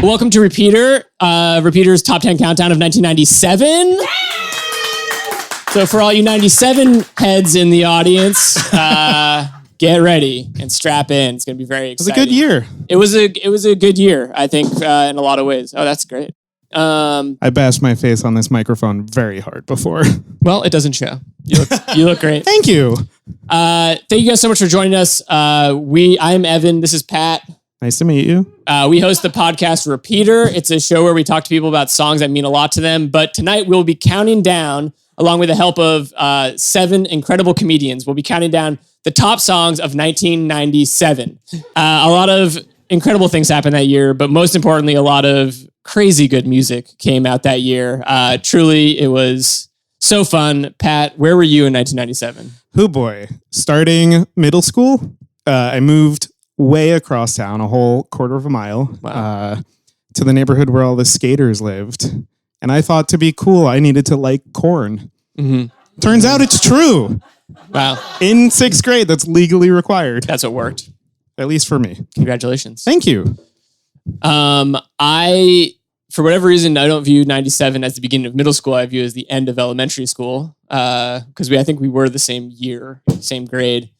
Welcome to Repeater. Repeater's Top 10 Countdown of 1997. So for all you 97 heads in the audience, get ready and strap in. It's going to be very exciting. It was a good year. It was a good year, I think, in a lot of ways. Oh, that's great. I bashed my face on this microphone very hard before. Well, it doesn't show. You look great. Thank you. Thank you guys so much for joining us. I'm Evan. This is Pat. Nice to meet you. We host the podcast Repeater. It's a show where we talk to people about songs that mean a lot to them. But tonight we'll be counting down, along with the help of 7 incredible comedians. We'll be counting down the top songs of 1997. A lot of incredible things happened that year, but most importantly, a lot of crazy good music came out that year. Truly, it was so fun. Pat, where were you in 1997? Oh boy. Starting middle school, I moved way across town, a whole quarter of a mile, to the neighborhood where all the skaters lived. And I thought to be cool, I needed to like Korn. Mm-hmm. Turns out it's true. Wow. In 6th grade, that's legally required. That's what worked. At least for me. Congratulations. Thank you. For whatever reason, I don't view 97 as the beginning of middle school. I view it as the end of elementary school. Because I think we were the same year, same grade.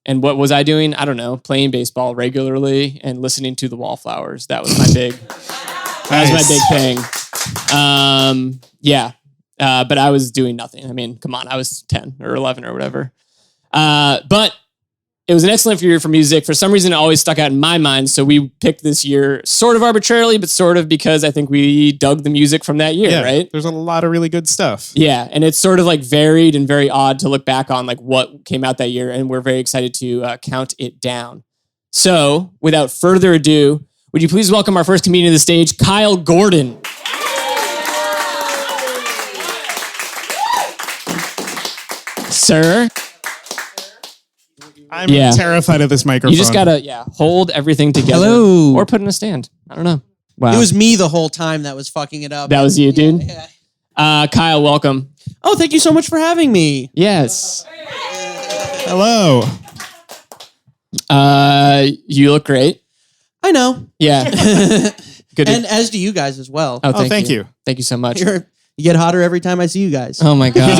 And what was I doing? I don't know. Playing baseball regularly and listening to the Wallflowers. That was my big. That was my big thing. But I was doing nothing. I mean, come on, I was 10 or 11 or whatever. But it was an excellent year for music. For some reason, it always stuck out in my mind. So we picked this year sort of arbitrarily, but sort of because I think we dug the music from that year, right? There's a lot of really good stuff. Yeah. And it's sort of like varied and very odd to look back on like what came out that year. And we're very excited to count it down. So without further ado, would you please welcome our first comedian to the stage, Kyle Gordon. Sir. I'm terrified of this microphone. You just gotta, hold everything together. Hello. Or put in a stand. I don't know. Wow. It was me the whole time that was fucking it up. That was you, dude? Yeah. Kyle, welcome. Oh, thank you so much for having me. Yes. Hello. You look great. I know. Yeah. Good. And as do you guys as well. Oh, thank you. Thank you so much. You get hotter every time I see you guys. Oh my God.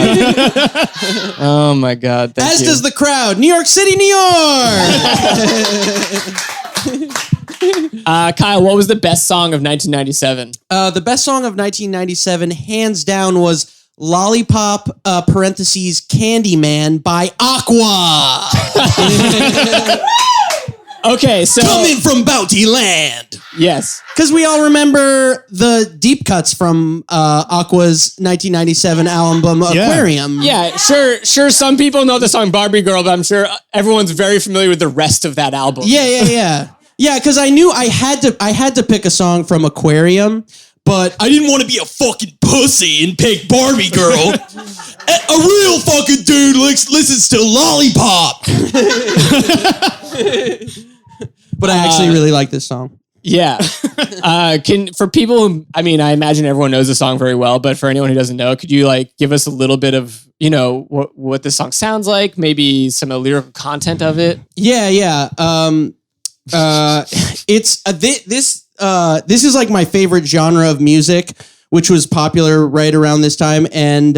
Oh my God. Thank As you. does the crowd. New York City, New York. Kyle, what was the best song of 1997? The best song of 1997, hands down, was Lollipop, parentheses, Candyman by Aqua. Okay, so Coming from Bounty Land. yes. Because we all remember the deep cuts from Aqua's 1997 album Aquarium. Yeah, sure. Some people know the song Barbie Girl, but I'm sure everyone's very familiar with the rest of that album. Yeah, because I knew I had to pick a song from Aquarium, but I didn't want to be a fucking pussy and pick Barbie Girl. A real fucking dude listens to Lollipop. But I actually really like this song. Yeah. For people who, I imagine everyone knows the song very well, but for anyone who doesn't know, could you like give us a little bit of, what the song sounds like, maybe some of the lyrical content of it? Yeah. It's this is like my favorite genre of music, which was popular right around this time, and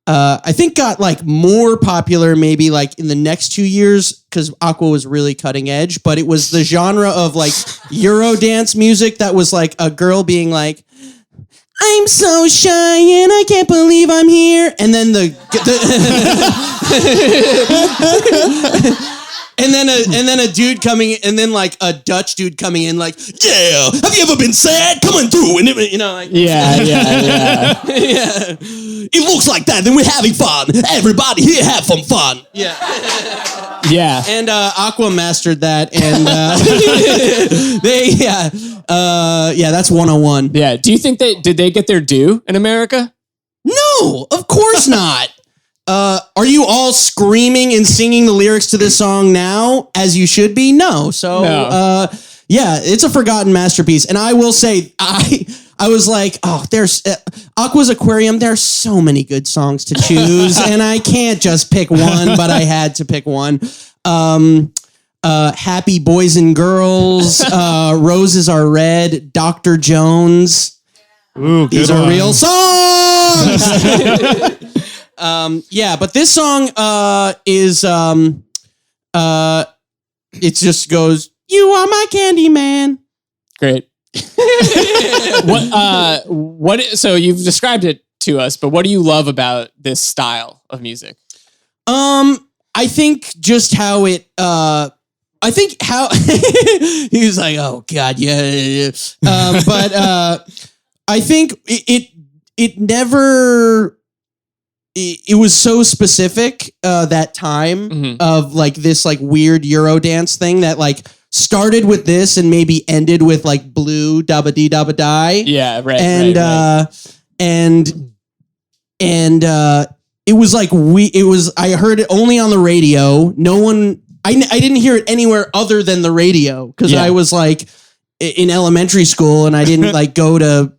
I think got like more popular maybe like in the next 2 years because Aqua was really cutting edge, but it was the genre of like Eurodance music that was like a girl being like, I'm so shy and I can't believe I'm here. And then And then a dude coming in, and then like a Dutch dude coming in like, yeah, have you ever been sad? Come on through. And Yeah. yeah. It looks like that, then we're having fun. Everybody here have some fun. Yeah. Yeah. And Aqua mastered that, and that's 101. Yeah. Do you think did they get their due in America? No, of course not. Are you all screaming and singing the lyrics to this song now, as you should be? No. So, it's a forgotten masterpiece. And I will say, I was like, oh, there's Aqua's Aquarium. There are so many good songs to choose, and I can't just pick one, but I had to pick one. Happy Boys and Girls, Roses Are Red, Dr. Jones. Ooh, These are real songs. But this song is it just goes, "You are my candy man." Great. So you've described it to us, but what do you love about this style of music? I think just how it I think how he was like, "Oh God, yeah." But I think it never. It was so specific that time of like this like weird Eurodance thing that like started with this and maybe ended with like Blue Dabba Dee Dabba Die. Yeah, right. And it was like I heard it only on the radio. No one. I didn't hear it anywhere other than the radio because I was like in elementary school and I didn't like go to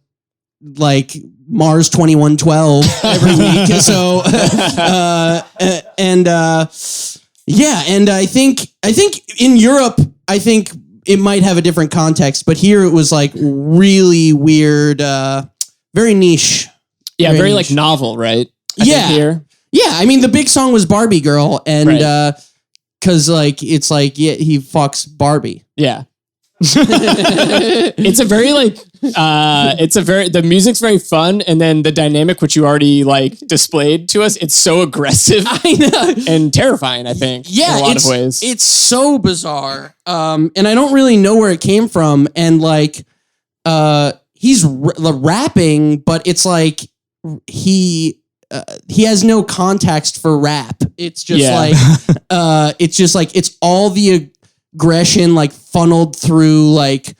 like Mars 2112 every week. So and I think in Europe I think it might have a different context, but here it was like really weird, very niche. Yeah, very like novel, right? I yeah. think here. Yeah, I mean the big song was Barbie Girl and cuz like it's like he fucks Barbie. Yeah. It's a very like the music's very fun, and then the dynamic which you already like displayed to us, it's so aggressive. I know. And terrifying, I think. Yeah, in a lot of ways. It's so bizarre. And I don't really know where it came from. And like he's rapping, but it's like he has no context for rap. It's just it's all the aggression like funneled through like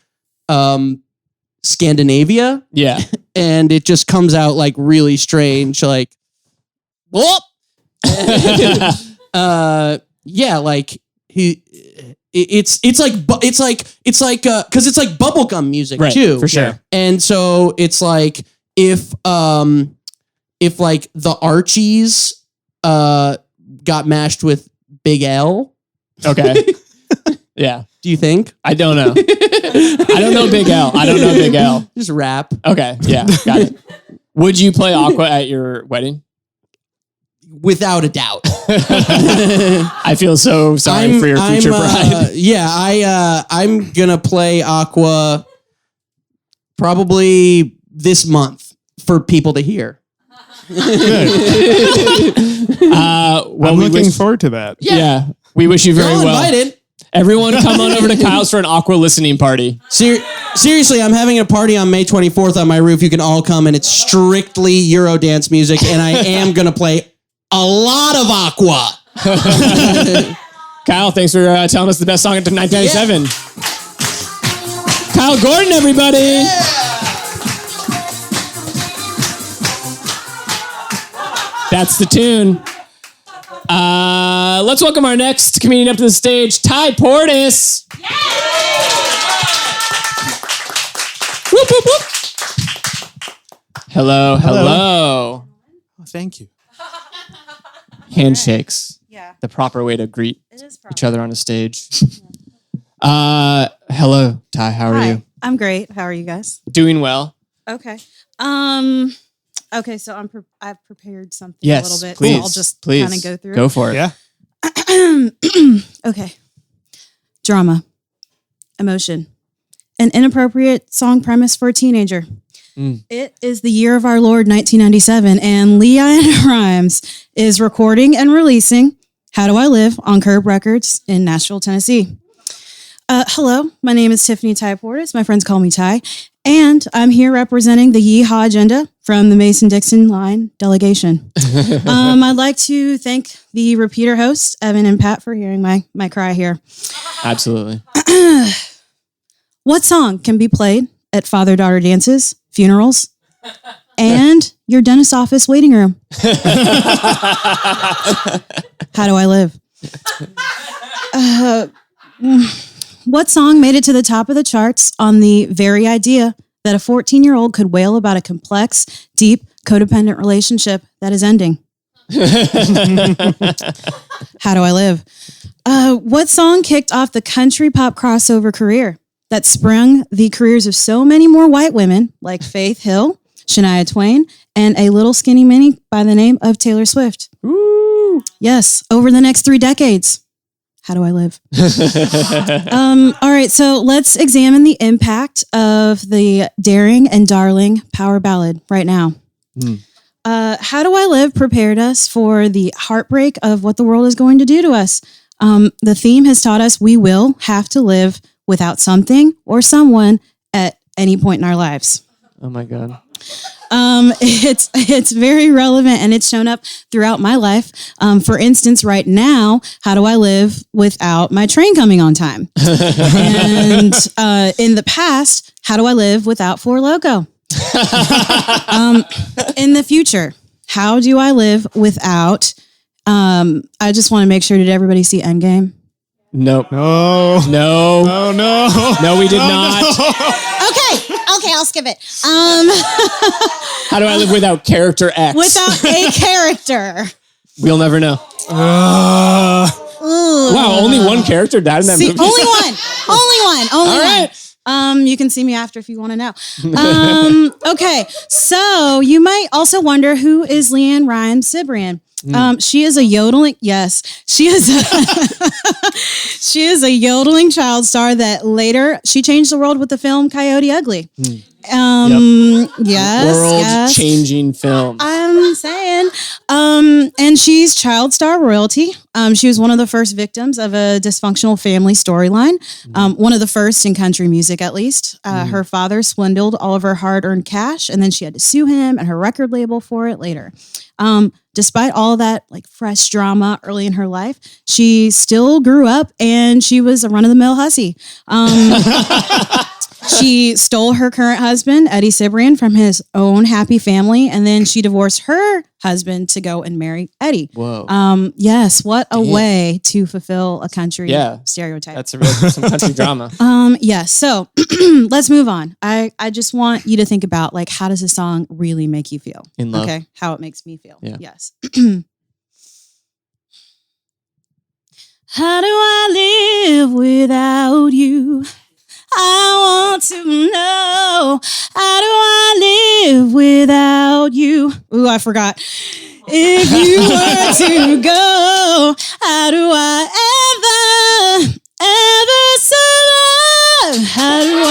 Scandinavia. Yeah. And it just comes out like really strange, like whoop. Like it's like because it's like bubblegum music too. For sure. And so it's like if like the Archies got mashed with Big L. Okay. Yeah. Do you think? I don't know. I don't know Big L. Just rap. Okay. Yeah. Got it. Would you play Aqua at your wedding? Without a doubt. I feel so sorry for your future bride. I'm gonna play Aqua probably this month for people to hear. I'm looking forward to that. Yeah. We wish you very You're all well. invited. Everyone come on over to Kyle's for an Aqua listening party. Seriously, I'm having a party on May 24th on my roof. You can all come, and it's strictly Eurodance music, and I am going to play a lot of Aqua. Kyle, thanks for telling us the best song of 1997. Yeah. Kyle Gordon, everybody. Yeah. That's the tune. Let's welcome our next comedian up to the stage, Ty Portis. Yeah! Whoop, whoop, whoop. Hello. Oh, thank you. Handshakes. Yeah. The proper way to greet each other on a stage. Yeah. Hello, Ty. How are you? I'm great. How are you guys? Doing well. Okay. Okay, so I've prepared something yes, a little bit. Please, so I'll just kind of go through Go for it. Yeah. Okay. Drama. Emotion. An inappropriate song premise for a teenager. It is the year of our Lord, 1997, and Leanne Rimes is recording and releasing How Do I Live on Curb Records in Nashville, Tennessee. Hello, my name is Tiffany Ty Portis. My friends call me Ty. And I'm here representing the Yeehaw Agenda from the Mason-Dixon Line delegation. I'd like to thank the repeater hosts, Evan and Pat, for hearing my cry here. Absolutely. What song can be played at father-daughter dances, funerals, and your dentist office waiting room? How do I live? What song made it to the top of the charts on the very idea that a 14-year-old could wail about a complex, deep, codependent relationship that is ending? How do I live? What song kicked off the country pop crossover career that sprung the careers of so many more white women like Faith Hill, Shania Twain, and a little skinny mini by the name of Taylor Swift? Ooh. Yes, over the next 3 decades. How do I live? All right, so let's examine the impact of the daring and darling power ballad right now. How Do I Live prepared us for the heartbreak of what the world is going to do to us. The theme has taught us we will have to live without something or someone at any point in our lives. Oh my God. It's very relevant and it's shown up throughout my life. For instance, right now, how do I live without my train coming on time? And in the past, how do I live without Four Loko? In the future, how do I live without? I just want to make sure. Did everybody see Endgame? Nope. No. No. Oh, no. No, we did not. Okay, I'll skip it. How do I live without character X? Without a character. We'll never know. Wow, only one character died in that movie. Only one. Only All one. right. You can see me after if you want to know. Okay, so you might also wonder, who is Leanne Ryan Cibrian? She is a yodeling. Yes, she is. She is a yodeling child star that later she changed the world with the film Coyote Ugly. Yes, world-changing film. I'm saying. And she's child star royalty. She was one of the first victims of a dysfunctional family storyline. One of the first in country music, at least. Her father swindled all of her hard-earned cash, and then she had to sue him and her record label for it later. Despite all that like fresh drama early in her life, she still grew up and she was a run-of-the-mill hussy. She stole her current husband, Eddie Cibrian, from his own happy family, and then she divorced her husband to go and marry Eddie. Whoa. Yes, what a way to fulfill a country stereotype. That's some country drama. Yes, so let's move on. I just want you to think about, like, how does a song really make you feel? In love. Okay, how it makes me feel. Yeah. Yes. How do I live without you? I want to know, how do I live without you? Ooh, I forgot. If you were to go, how do I ever survive? How do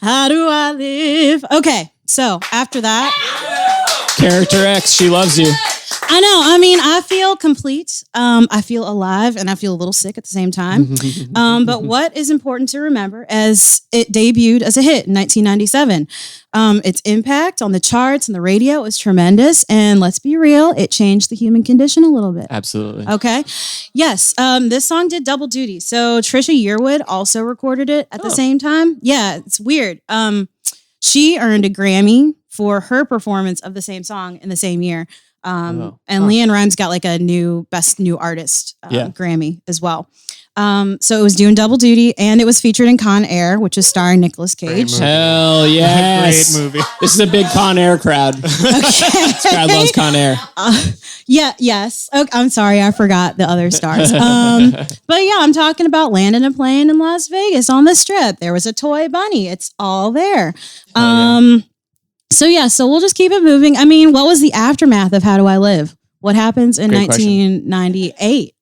how do I live? Okay, so after that. Character X, she loves you. I know. I mean, I feel complete. I feel alive, and I feel a little sick at the same time. But what is important to remember, as it debuted as a hit in 1997, its impact on the charts and the radio was tremendous. And let's be real, it changed the human condition a little bit. Absolutely. Okay. Yes. This song did double duty. So Trisha Yearwood also recorded it at the same time. Yeah, it's weird. She earned a Grammy for her performance of the same song in the same year. And Leanne Rhymes got like a new Best New Artist Grammy as well. So it was doing double duty, and it was featured in Con Air, which is starring Nicolas Cage. Hell yes. Great movie. This is a big Con Air crowd. This crowd loves Con Air. Yes. Okay, I'm sorry, I forgot the other stars. But yeah, I'm talking about landing a plane in Las Vegas on the Strip. There was a toy bunny. It's all there. So we'll just keep it moving. I mean, what was the aftermath of How Do I Live? What happens in 1998?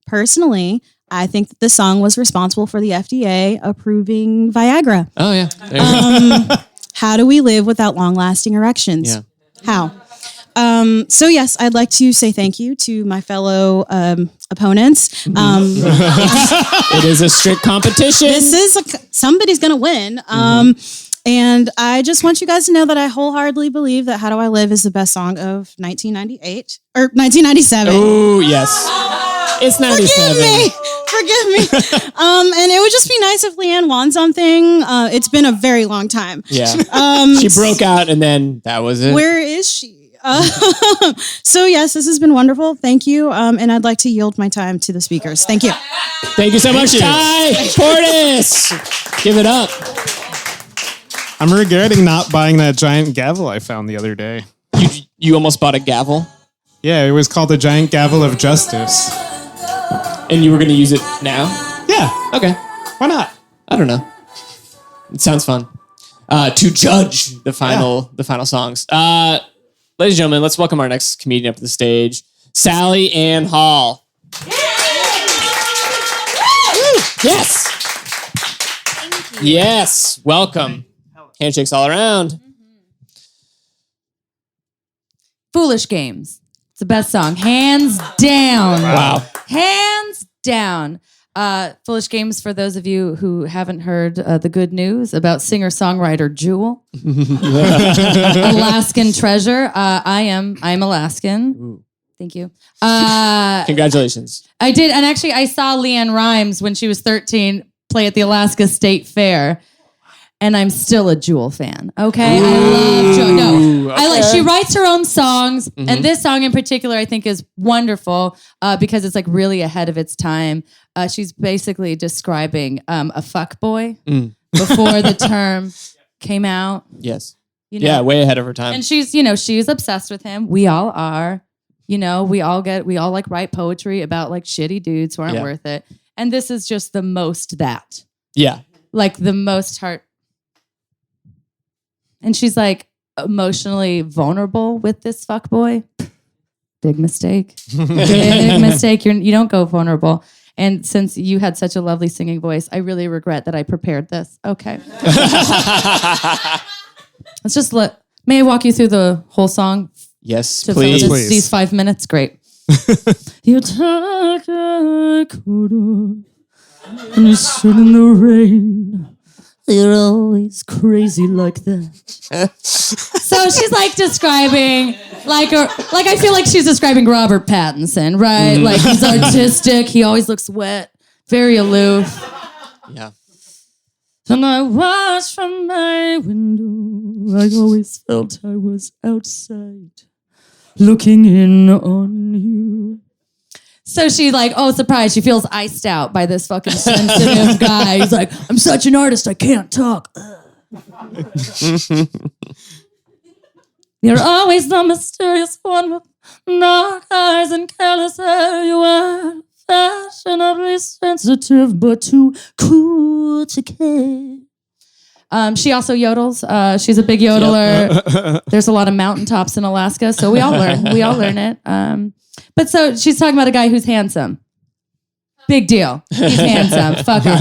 Personally, I think that the song was responsible for the FDA approving Viagra. Oh, yeah. There you go. How do we live without long-lasting erections? Yeah. How? So yes, I'd like to say thank you to my fellow opponents. It is a strict competition. Somebody's going to win. And I just want you guys to know that I wholeheartedly believe that How Do I Live is the best song of 1998 or 1997. Oh, yes. It's 97. Forgive me. And it would just be nice if Leanne won something. It's been a very long time. Yeah. She broke out and then that was it. Where is she? So yes, this has been wonderful. Thank you. And I'd like to yield my time to the speakers. Thank you. Thank you so much, Ty. Portis. Give it up. I'm regretting not buying that giant gavel I found the other day. You almost bought a gavel? Yeah, it was called the Giant Gavel of Justice. And you were going to use it now? Yeah, Okay. why not? I don't know. It sounds fun. To judge the final songs. Ladies and gentlemen, let's welcome our next comedian up to the stage, Sally Ann Hall. Yes. Thank you. Yes. Welcome. Handshakes all around. Foolish Games. It's the best song. Hands down. Wow. Hands down. Foolish Games, for those of you who haven't heard the good news about singer-songwriter Jewel. Alaskan treasure. I'm Alaskan. Ooh. Thank you. Congratulations. I did, and actually I saw Leanne Rimes when she was 13 play at the Alaska State Fair. And I'm still a Jewel fan. Okay, I love Jewel. No, I like. She writes her own songs, and this song in particular, I think, is wonderful because it's like really ahead of its time. She's basically describing a fuckboy before the term came out. Yes. You know? Yeah, way ahead of her time. And she's obsessed with him. We all are. We all like write poetry about like shitty dudes who aren't worth it. And this is just the most that. Yeah. Like the most heart. And she's like emotionally vulnerable with this fuckboy. Big mistake. Big mistake. You don't go vulnerable. And since you had such a lovely singing voice, I really regret that I prepared this. Okay. Let's just may I walk you through the whole song? Yes, To please. fill these 5 minutes? Great. You talk like and you sit in the rain. You're always crazy like that. So she's like describing, I feel like she's describing Robert Pattinson, right? Like he's artistic. He always looks wet, very aloof. Yeah. And I watched from my window. I always felt I was outside, looking in on you. So she surprise, she feels iced out by this fucking sensitive guy. He's like, I'm such an artist, I can't talk. You're always the mysterious one with dark eyes and careless hair. You are fashionably sensitive, but too cool to care. She also yodels. She's a big yodeler. There's a lot of mountaintops in Alaska, so we all learn it. But so she's talking about a guy who's handsome. Big deal. He's handsome. Fuck up.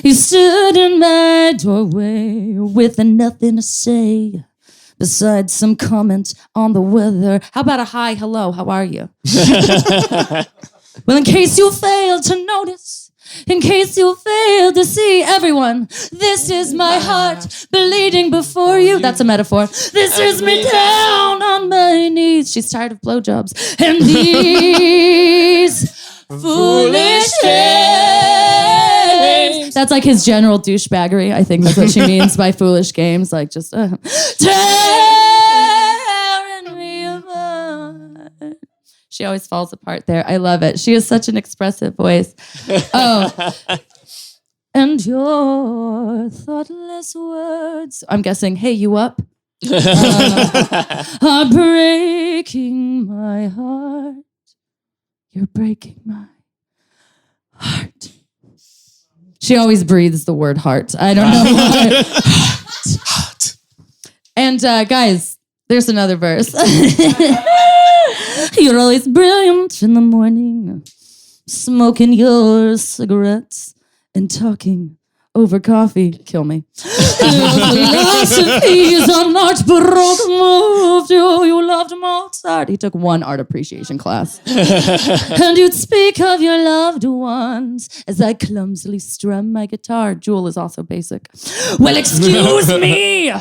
You stood in my doorway with nothing to say besides some comment on the weather. How about a hi, hello, how are you? Well, in case you failed to notice, in case you failed to see, everyone, this is my heart bleeding before you. That's a metaphor. This is me down on my knees. She's tired of blowjobs. And these foolish games. That's like his general douchebaggery. I think that's what she means by foolish games. Like just tearing me apart. She always falls apart there. I love it. She has such an expressive voice. Oh. And your thoughtless words, I'm guessing, hey, you up? Are breaking my heart. You're breaking my heart. She always breathes the word heart. I don't know why. Heart. And guys, there's another verse. You're always brilliant in the morning, smoking your cigarettes and talking over coffee. Kill me. Philosophies are not baroque moved. You loved Mozart. He took one art appreciation class. And you'd speak of your loved ones as I clumsily strum my guitar. Jewel is also basic. Well, excuse me.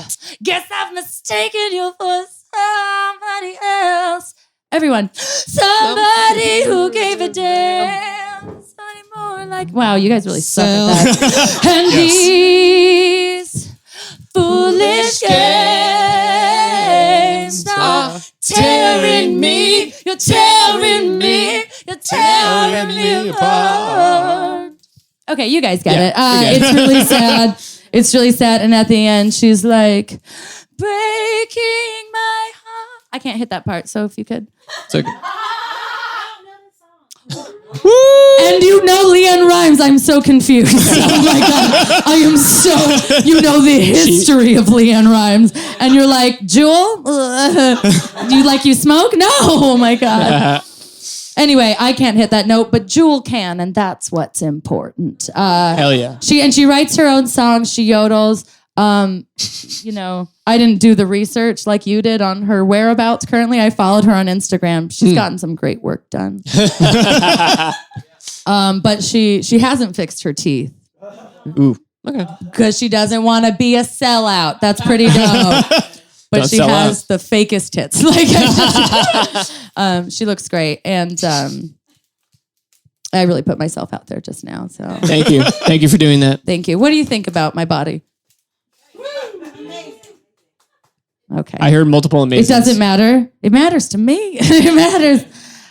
Guess I've mistaken you for somebody else. Everyone. Somebody who gave a damn. Somebody more like... Wow, you guys really suck at that. And these foolish games are tearing me. You're tearing me. You're tearing me apart. Okay, you guys get it. It's really sad. It's really sad. And at the end, she's like, breaking my heart. I can't hit that part, so if you could. It's okay. And you know Leanne Rhymes. I'm so confused. Oh my God. I am so, you know the history of Leanne Rhymes. And you're like, Jewel, do you smoke? No. Oh my God. Anyway, I can't hit that note, but Jewel can, and that's what's important. Hell yeah. She writes her own songs. She yodels. I didn't do the research like you did on her whereabouts currently. I followed her on Instagram. She's gotten some great work done. But she hasn't fixed her teeth. Ooh. Okay. Because she doesn't want to be a sellout. That's pretty dope. But Don't she sell has the fakest tits. She looks great. And I really put myself out there just now. So Thank you. Thank you for doing that. thank you. What do you think about my body? Okay. I heard multiple amazing. It doesn't matter. It matters to me. It matters.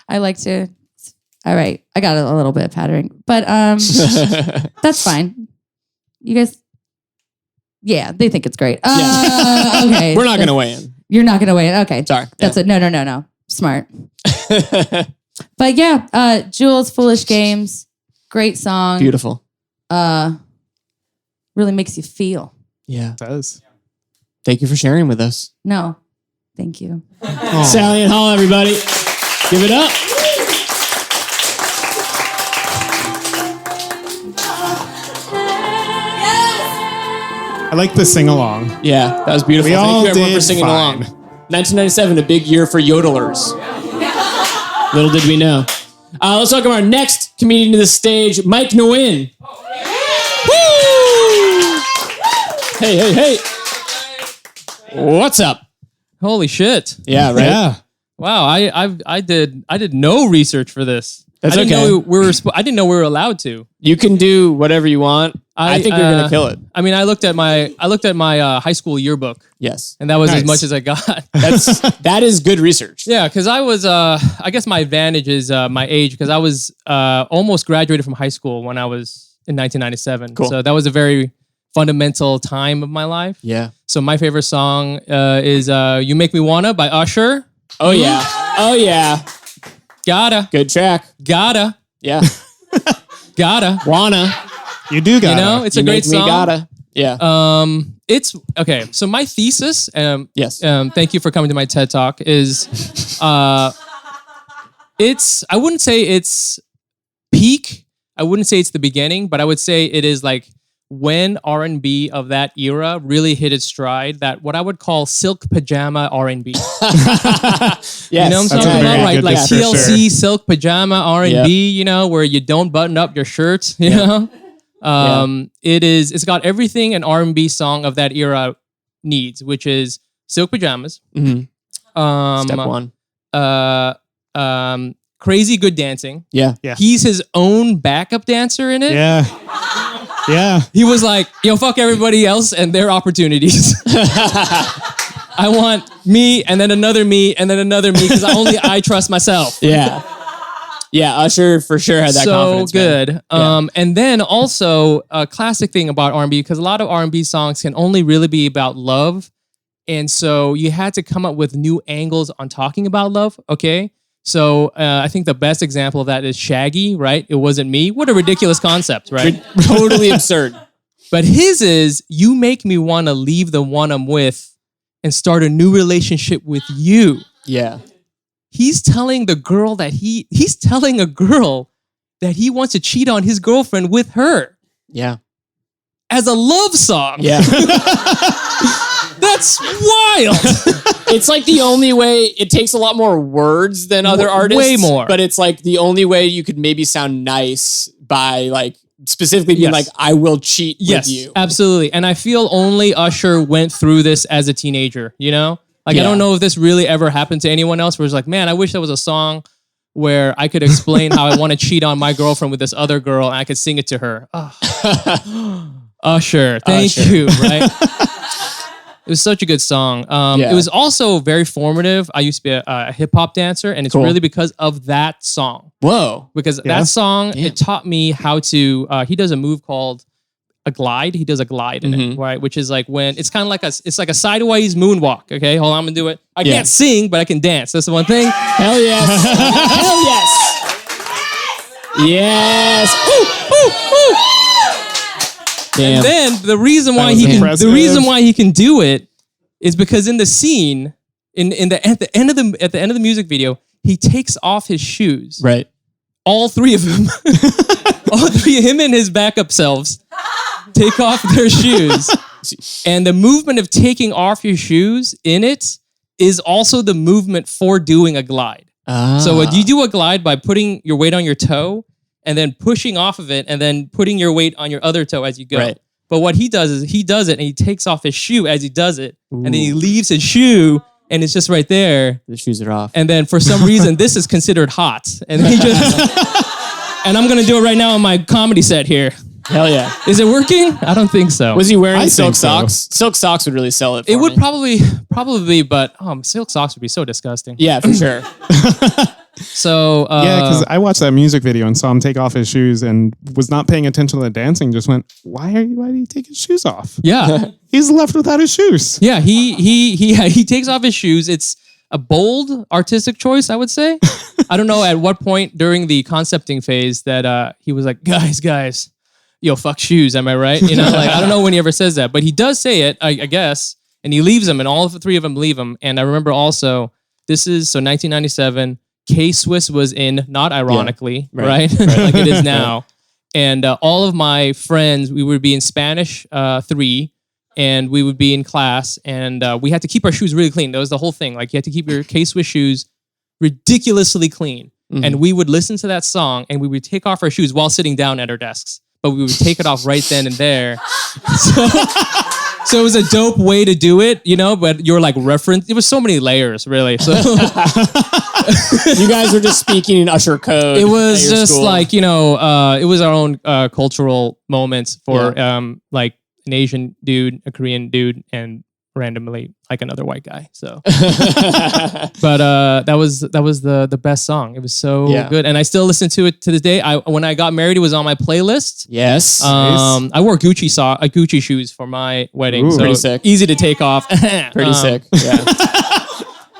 I like to. All right. I got a little bit of pattering, but that's fine. You guys. Yeah, they think it's great. Okay. We're not going to weigh in. You're not going to weigh in. Okay. Sorry. That's it. No. Smart. But yeah, Jules, Foolish Games. Great song. Beautiful. Really makes you feel. Yeah. It does. Thank you for sharing with us. No. Thank you. Sally and Hall, everybody. Give it up. I like the sing along. Yeah, that was beautiful. We Thank all you everyone for did singing fine. along. 1997, a big year for yodelers. Little did we know. Let's welcome our next comedian to the stage, Mike Nguyen. Woo! Hey. What's up? Holy shit! Yeah, right? Yeah. Wow, I did no research for this. That's I didn't okay. know I didn't know we were allowed to. You can do whatever you want. I think you're going to kill it. I mean, I looked at my high school yearbook, Yes. and that was as Nice. much as I got. That is good research. Yeah, because I was. I guess my advantage is my age, because I was almost graduated from high school when I was in 1997. Cool. So that was a very fundamental time of my life. Yeah. So my favorite song is "You Make Me Wanna" by Usher. Oh, yeah. Oh, yeah. Gotta. Yeah. Wanna. You do got You know, it's You a great make me song. gotta. Yeah. It's okay. So my thesis, Yes. thank you for coming to my TED Talk, is it's, I wouldn't say it's peak. I wouldn't say it's the beginning, but I would say it is like when R&B of that era really hit its stride, that what I would call silk pajama R&B. Yes. You know what I'm That's a talking very about? Right? good Like description. TLC, silk pajama R&B, you know, where you don't button up your shirt, you know? It's got everything an R&B song of that era needs, which is silk pajamas. Mhm. Step one. Crazy good dancing. Yeah. Yeah. He's his own backup dancer in it. Yeah. Yeah. He was like, yo, fuck everybody else and their opportunities. I want me and then another me and then another me because I trust myself. Yeah. Yeah. Usher for sure had that So confidence. man. good. And then also a classic thing about R&B, because a lot of R&B songs can only really be about love. And so you had to come up with new angles on talking about love. Okay. So I think the best example of that is Shaggy, right? It wasn't me. What a ridiculous concept, right? Totally absurd. But his is, you make me want to leave the one I'm with and start a new relationship with you. Yeah. He's telling the girl that he's telling a girl that he wants to cheat on his girlfriend with her Yeah. as a love song. Yeah. That's wild. It's like the only way. It takes a lot more words than other artists. Way more. But it's like the only way you could maybe sound nice by like specifically being Yes. like, I will cheat Yes, with you. absolutely. And I feel only Usher went through this as a teenager, you know? Like, Yeah. I don't know if this really ever happened to anyone else where it's like, man, I wish there was a song where I could explain how I want to cheat on my girlfriend with this other girl and I could sing it to her. Oh. Usher, thank Usher. you, right? It was such a good song. Yeah. It was also very formative. I used to be a hip hop dancer, and it's Cool. really because of that song. Whoa. Because Yeah. that song, Damn. it taught me how to, he does a move called a glide. He does a glide in it, right? Which is like when it's kind of like it's like a sideways moonwalk. Okay, hold on, I'm gonna do it. I can't sing, but I can dance. That's the one thing. Hell yes. Hell yes. Yes. Damn. And then the reason why he can do it is because in the scene, at the end of the music video, he takes off his shoes. Right. All three of them, him and his backup selves, take off their shoes. And the movement of taking off your shoes in it is also the movement for doing a glide. So you do a glide by putting your weight on your toe and then pushing off of it and then putting your weight on your other toe as you go. Right. But what he does is he does it and he takes off his shoe as he does it. And then he leaves his shoe and it's just right there. The shoes are off. And then for some reason, this is considered hot. And he just, and I'm going to do it right now on my comedy set here. Hell yeah. Is it working? I don't think so. Was he wearing I silk think so. socks? Silk socks would really sell it for It would me. probably, but silk socks would be so disgusting. Yeah, for sure. So Yeah, because I watched that music video and saw him take off his shoes and was not paying attention to the dancing. Just went, why did he take his shoes off? yeah, He's left without his shoes. yeah, he takes off his shoes. It's a bold artistic choice, I would say. I don't know at what point during the concepting phase that he was like, guys, yo, fuck shoes, am I right? You know, like I don't know when he ever says that, but he does say it, I guess, and he leaves them, and all of the three of them leave him. And I remember also, this is 1997. K-Swiss was in, not ironically, right? Like it is now. And all of my friends, we would be in Spanish 3, and we would be in class, and we had to keep our shoes really clean. That was the whole thing. Like you had to keep your K-Swiss shoes ridiculously clean. And we would listen to that song, and we would take off our shoes while sitting down at our desks. But we would take it off right then and there. So it was a dope way to do it, you know, but you're like reference. It was so many layers, really. So You guys were just speaking in Usher code. it was at your just school. like, you know, it was our own cultural moments for like an Asian dude, a Korean dude, and randomly like another white guy. So, but that was the best song. It was so good, and I still listen to it to this day. When I got married, it was on my playlist. Yes. I wore Gucci shoes for my wedding. Ooh. So Pretty sick. easy to take off. Pretty sick. Yeah.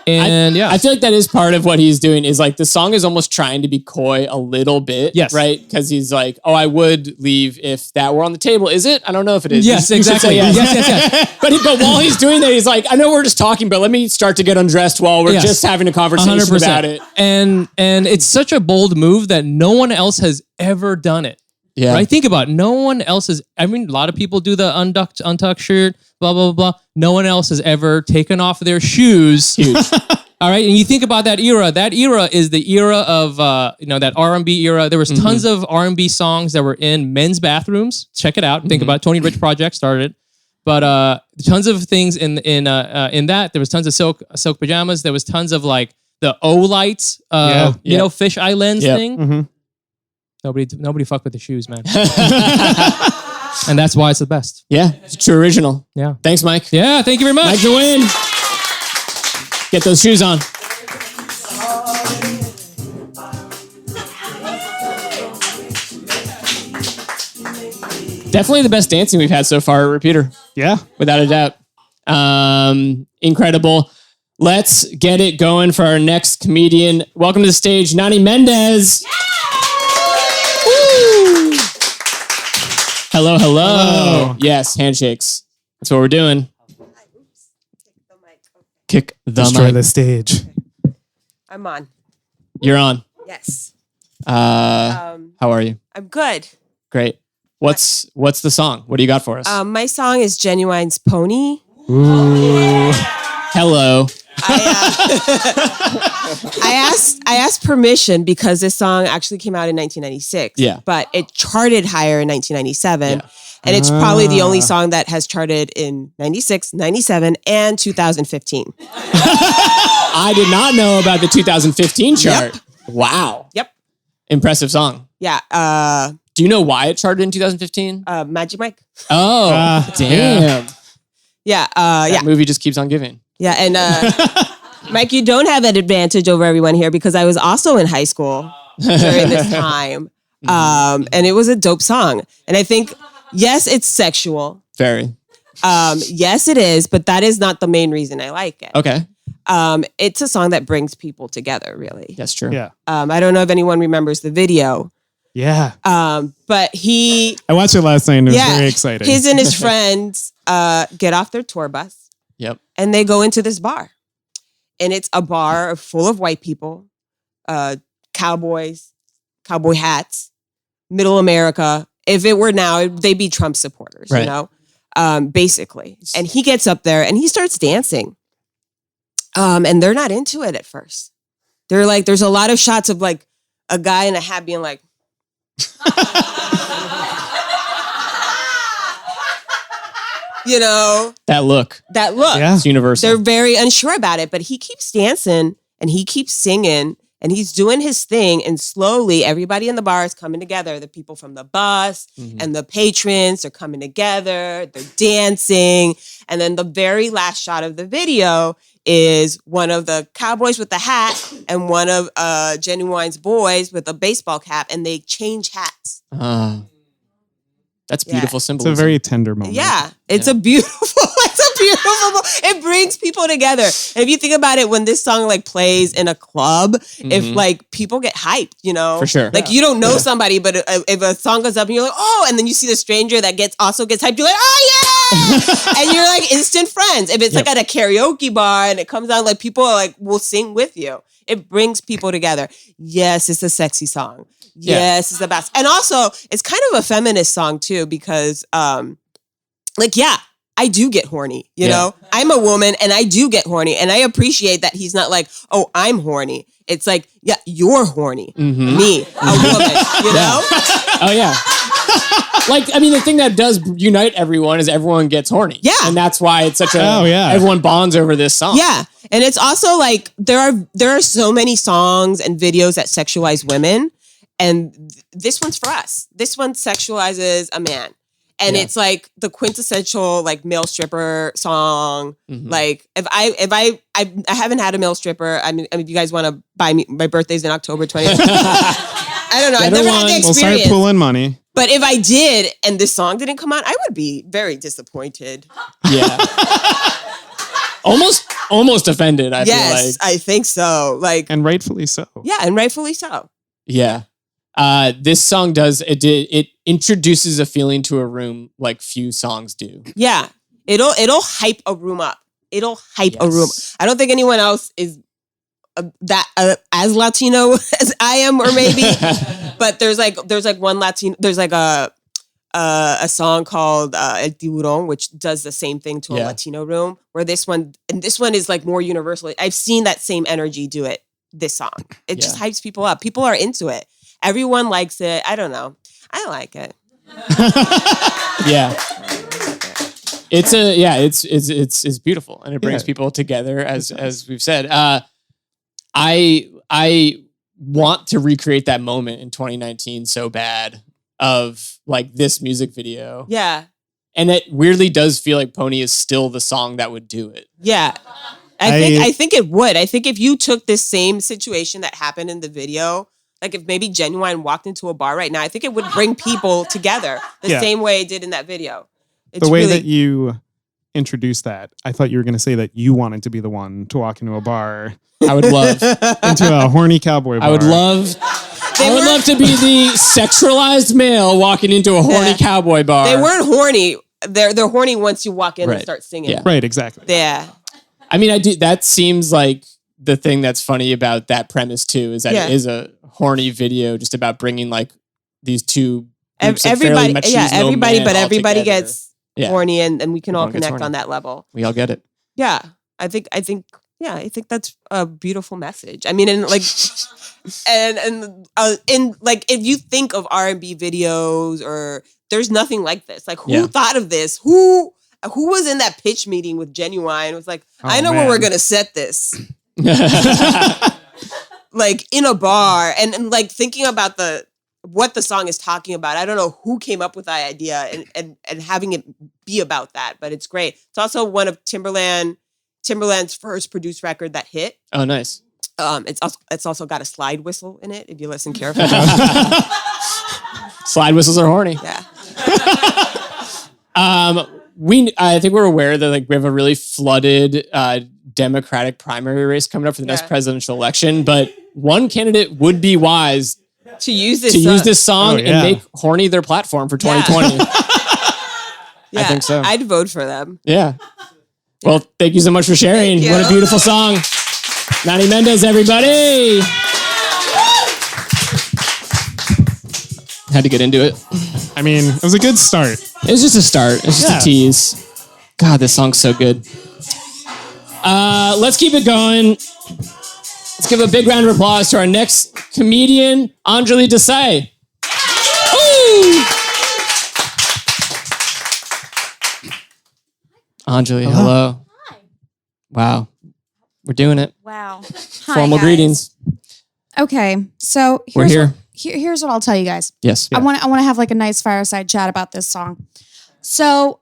And I feel like that is part of what he's doing is like the song is almost trying to be coy a little bit. Yes. Right? Because he's like, oh, I would leave if that were on the table. Is it? I don't know if it is. Yes, You should exactly. say yes. Yes. but while he's doing that, he's like, I know we're just talking, but let me start to get undressed while we're Yes. just having a conversation 100%. about it. And it's such a bold move that no one else has ever done it. Yeah. Right? Think about it. No one else has, I mean, a lot of people do the untucked shirt, blah, blah, blah, blah. No one else has ever taken off their shoes. Huge. All right. And you think about that era. That era is the era of, that R&B era. There was tons of R&B songs that were in men's bathrooms. Check it out. Think about it. Tony Rich Project started it. But tons of things in that. There was tons of silk pajamas. There was tons of like the O-lights, fish eye lens thing. Mm-hmm. Nobody fucked with the shoes, man. And that's why it's the best. Yeah. It's a true original. Yeah. Thanks, Mike. Yeah. Thank you very much. Mike Nguyen. Get those shoes on. Definitely the best dancing we've had so far, Repeater. Yeah. Without a doubt. Incredible. Let's get it going for our next comedian. Welcome to the stage, Nanie Méndez. Woo! Hello, hello. Yes, handshakes. That's what we're doing. Kick the Destroy mic. the stage. I'm on. You're on. Yes. How are you? I'm good. Great. What's the song? What do you got for us? My song is Genuine's Pony. Ooh. Hello. I asked permission because this song actually came out in 1996. Yeah. But it charted higher in 1997. Yeah. And it's probably the only song that has charted in 96, 97, and 2015. I did not know about the 2015 chart. Yep. Wow. Yep. Impressive song. Yeah. Do you know why it charted in 2015? Magic Mike. Oh, damn. Yeah. That movie just keeps on giving. Yeah. And Mike, you don't have an advantage over everyone here because I was also in high school during this time. And it was a dope song. And I think Yes, it's sexual. Very. Yes, it is, but that is not the main reason I like it. Okay. It's a song that brings people together, really. That's true. Yeah. I don't know if anyone remembers the video. Yeah. But I watched it last night and it was very exciting. His and his friends get off their tour bus. Yep. And they go into this bar. And it's a bar full of white people, cowboys, cowboy hats, middle America. If it were now, they'd be Trump supporters, right. you know, basically. And he gets up there and he starts dancing. And they're not into it at first. They're like, there's a lot of shots of like a guy in a hat being like, you know, that look. Yeah. It's universal. They're very unsure about it, but he keeps dancing and he keeps singing and he's doing his thing. And slowly everybody in the bar is coming together. The people from the bus and the patrons are coming together. They're dancing. And then the very last shot of the video is one of the cowboys with the hat and one of Genuine's boys with a baseball cap, and they change hats. That's beautiful It's symbolism. a very tender moment. Yeah, it's a beautiful. It brings people together. And if you think about it, when this song like plays in a club, if like people get hyped, you know, For sure. Like you don't know somebody, but if a song goes up and you're like, oh, and then you see the stranger that also gets hyped, you're like, oh yeah, and you're like instant friends. If it's like at a karaoke bar and it comes out, like people are like will sing with you. It brings people together. Yes, it's a sexy song. Yes, it's the best. And also, it's kind of a feminist song too, because I do get horny, you know? I'm a woman and I do get horny. And I appreciate that he's not like, oh, I'm horny. It's like, yeah, you're horny. Me, a woman, you know? Oh, yeah. Like, I mean, the thing that does unite everyone is everyone gets horny. Yeah. And that's why it's such a, yeah. everyone bonds over this song. Yeah. And it's also like, there are so many songs and videos that sexualize women. And this one's for us. This one sexualizes a man. And it's like the quintessential like male stripper song. Like if I haven't had a male stripper. I mean, if you guys want to buy me, my birthday's in October 20th. I don't know. I've never had the We'll experience. start pulling money. But if I did and this song didn't come out, I would be very disappointed. Yeah. almost offended, I feel like. I think so. Like, And rightfully so. yeah, and rightfully so. Yeah. This song it introduces a feeling to a room like few songs do. Yeah. It'll hype a room up. It'll hype a room. I don't think anyone else is as Latino as I am, or maybe. But there's like one Latino. There's like a song called El Tiburón, which does the same thing to a Latino room. Where this one is like more universal. I've seen that same energy do it. This song, it just hypes people up. People are into it. Everyone likes it. I don't know. I like it. Yeah. It's beautiful and it brings people together as we've said. I want to recreate that moment in 2019 so bad of like this music video. Yeah. And it weirdly does feel like Pony is still the song that would do it. Yeah. I think it would. I think if you took this same situation that happened in the video, like if maybe Genuine walked into a bar right now, I think it would bring people together the same way it did in that video. It's the way that you introduced that, I thought you were going to say that you wanted to be the one to walk into a bar. I would love into a horny cowboy bar. I would love to be the sexualized male walking into a horny cowboy bar. They weren't horny. They're horny once you walk in and start singing. Yeah. Right, exactly. Yeah. I mean, that seems like the thing that's funny about that premise too, is that it is a horny video just about bringing like these two groups of fairly machismo men but all everybody together. gets horny and we can all connect horny. on that level. We all get it. Yeah. I think that's a beautiful message. I mean, and like, and like, if you think of R&B videos, or there's nothing like this. Like, who thought of this? Who was in that pitch meeting with Genuine? It was like, I know where we're gonna set this. Like in a bar, and like thinking about what the song is talking about. I don't know who came up with that idea and having it be about that, but it's great. It's also one of Timbaland's first produced record that hit. Oh, nice. It's also got a slide whistle in it if you listen carefully. Slide whistles are horny. Yeah. I think we're aware that like we have a really flooded Democratic primary race coming up for the next presidential election, but one candidate would be wise to use this song and make horny their platform for 2020. Yeah, I think so. I'd vote for them. Yeah. Well, thank you so much for sharing. What a beautiful song. Nanie Méndez, everybody. Had to get into it. I mean, it was a good start. It was just a start. It was just a tease. God, this song's so good. Let's keep it going. Let's give a big round of applause to our next comedian, Anjali Desai. Woo! Anjali, hello. Hi. Wow. We're doing it. Wow. Formal greetings. Okay, so We're here. Here's what I'll tell you guys. Yes. I want to have like a nice fireside chat about this song. So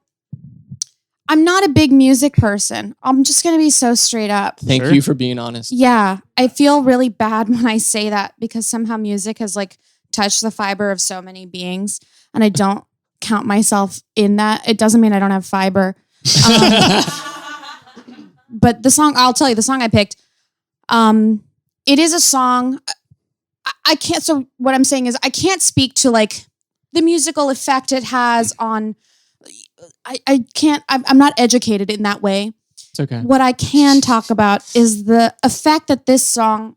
I'm not a big music person. I'm just gonna be so straight up. Thank you for being honest. Yeah, I feel really bad when I say that because somehow music has like touched the fiber of so many beings, and I don't count myself in that. It doesn't mean I don't have fiber. But the song, I'll tell you, the song I picked, it is a song. I can't. So what I'm saying is, I can't speak to like the musical effect it has on. I can't. I'm not educated in that way. It's okay. What I can talk about is the effect that this song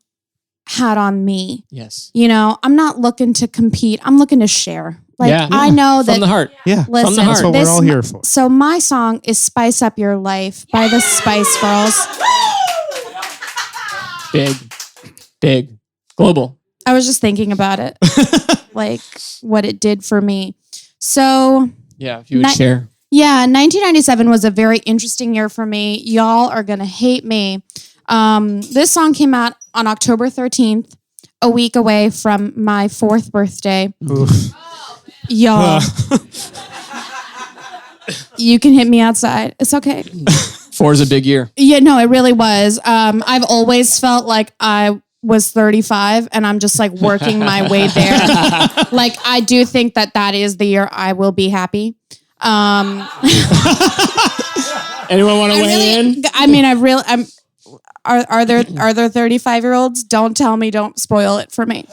had on me. Yes. You know, I'm not looking to compete. I'm looking to share. Like I know that from the heart. Yeah. Listen, from the heart. That's what we're all here for. So my song is "Spice Up Your Life" by the Spice Girls. Big, global. I was just thinking about it, like what it did for me. So yeah, if you would share. Yeah, 1997 was a very interesting year for me. Y'all are gonna hate me. This song came out on October 13th, a week away from my 4th birthday. Oof. Y'all, you can hit me outside. It's okay. 4 is a big year. Yeah, no, it really was. I've always felt like I was 35 and I'm just like working my way there. Like I do think that is the year I will be happy. Anyone want to weigh in? I mean, are there 35-year-olds? Don't tell me, don't spoil it for me.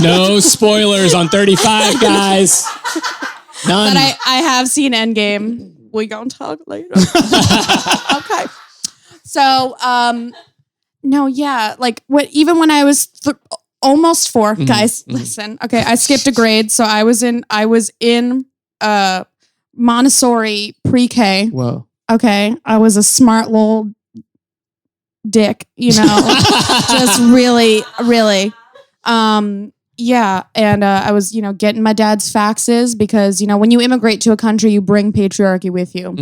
No spoilers on 35, guys. None. But I have seen Endgame. We gonna talk later. Okay. So, no, yeah, like even when I was almost 4, guys, listen. Okay, I skipped a grade, so I was in Montessori pre-K. Whoa. Okay, I was a smart little dick, you know, just really. Yeah, and I was, getting my dad's faxes because, when you immigrate to a country, you bring patriarchy with you.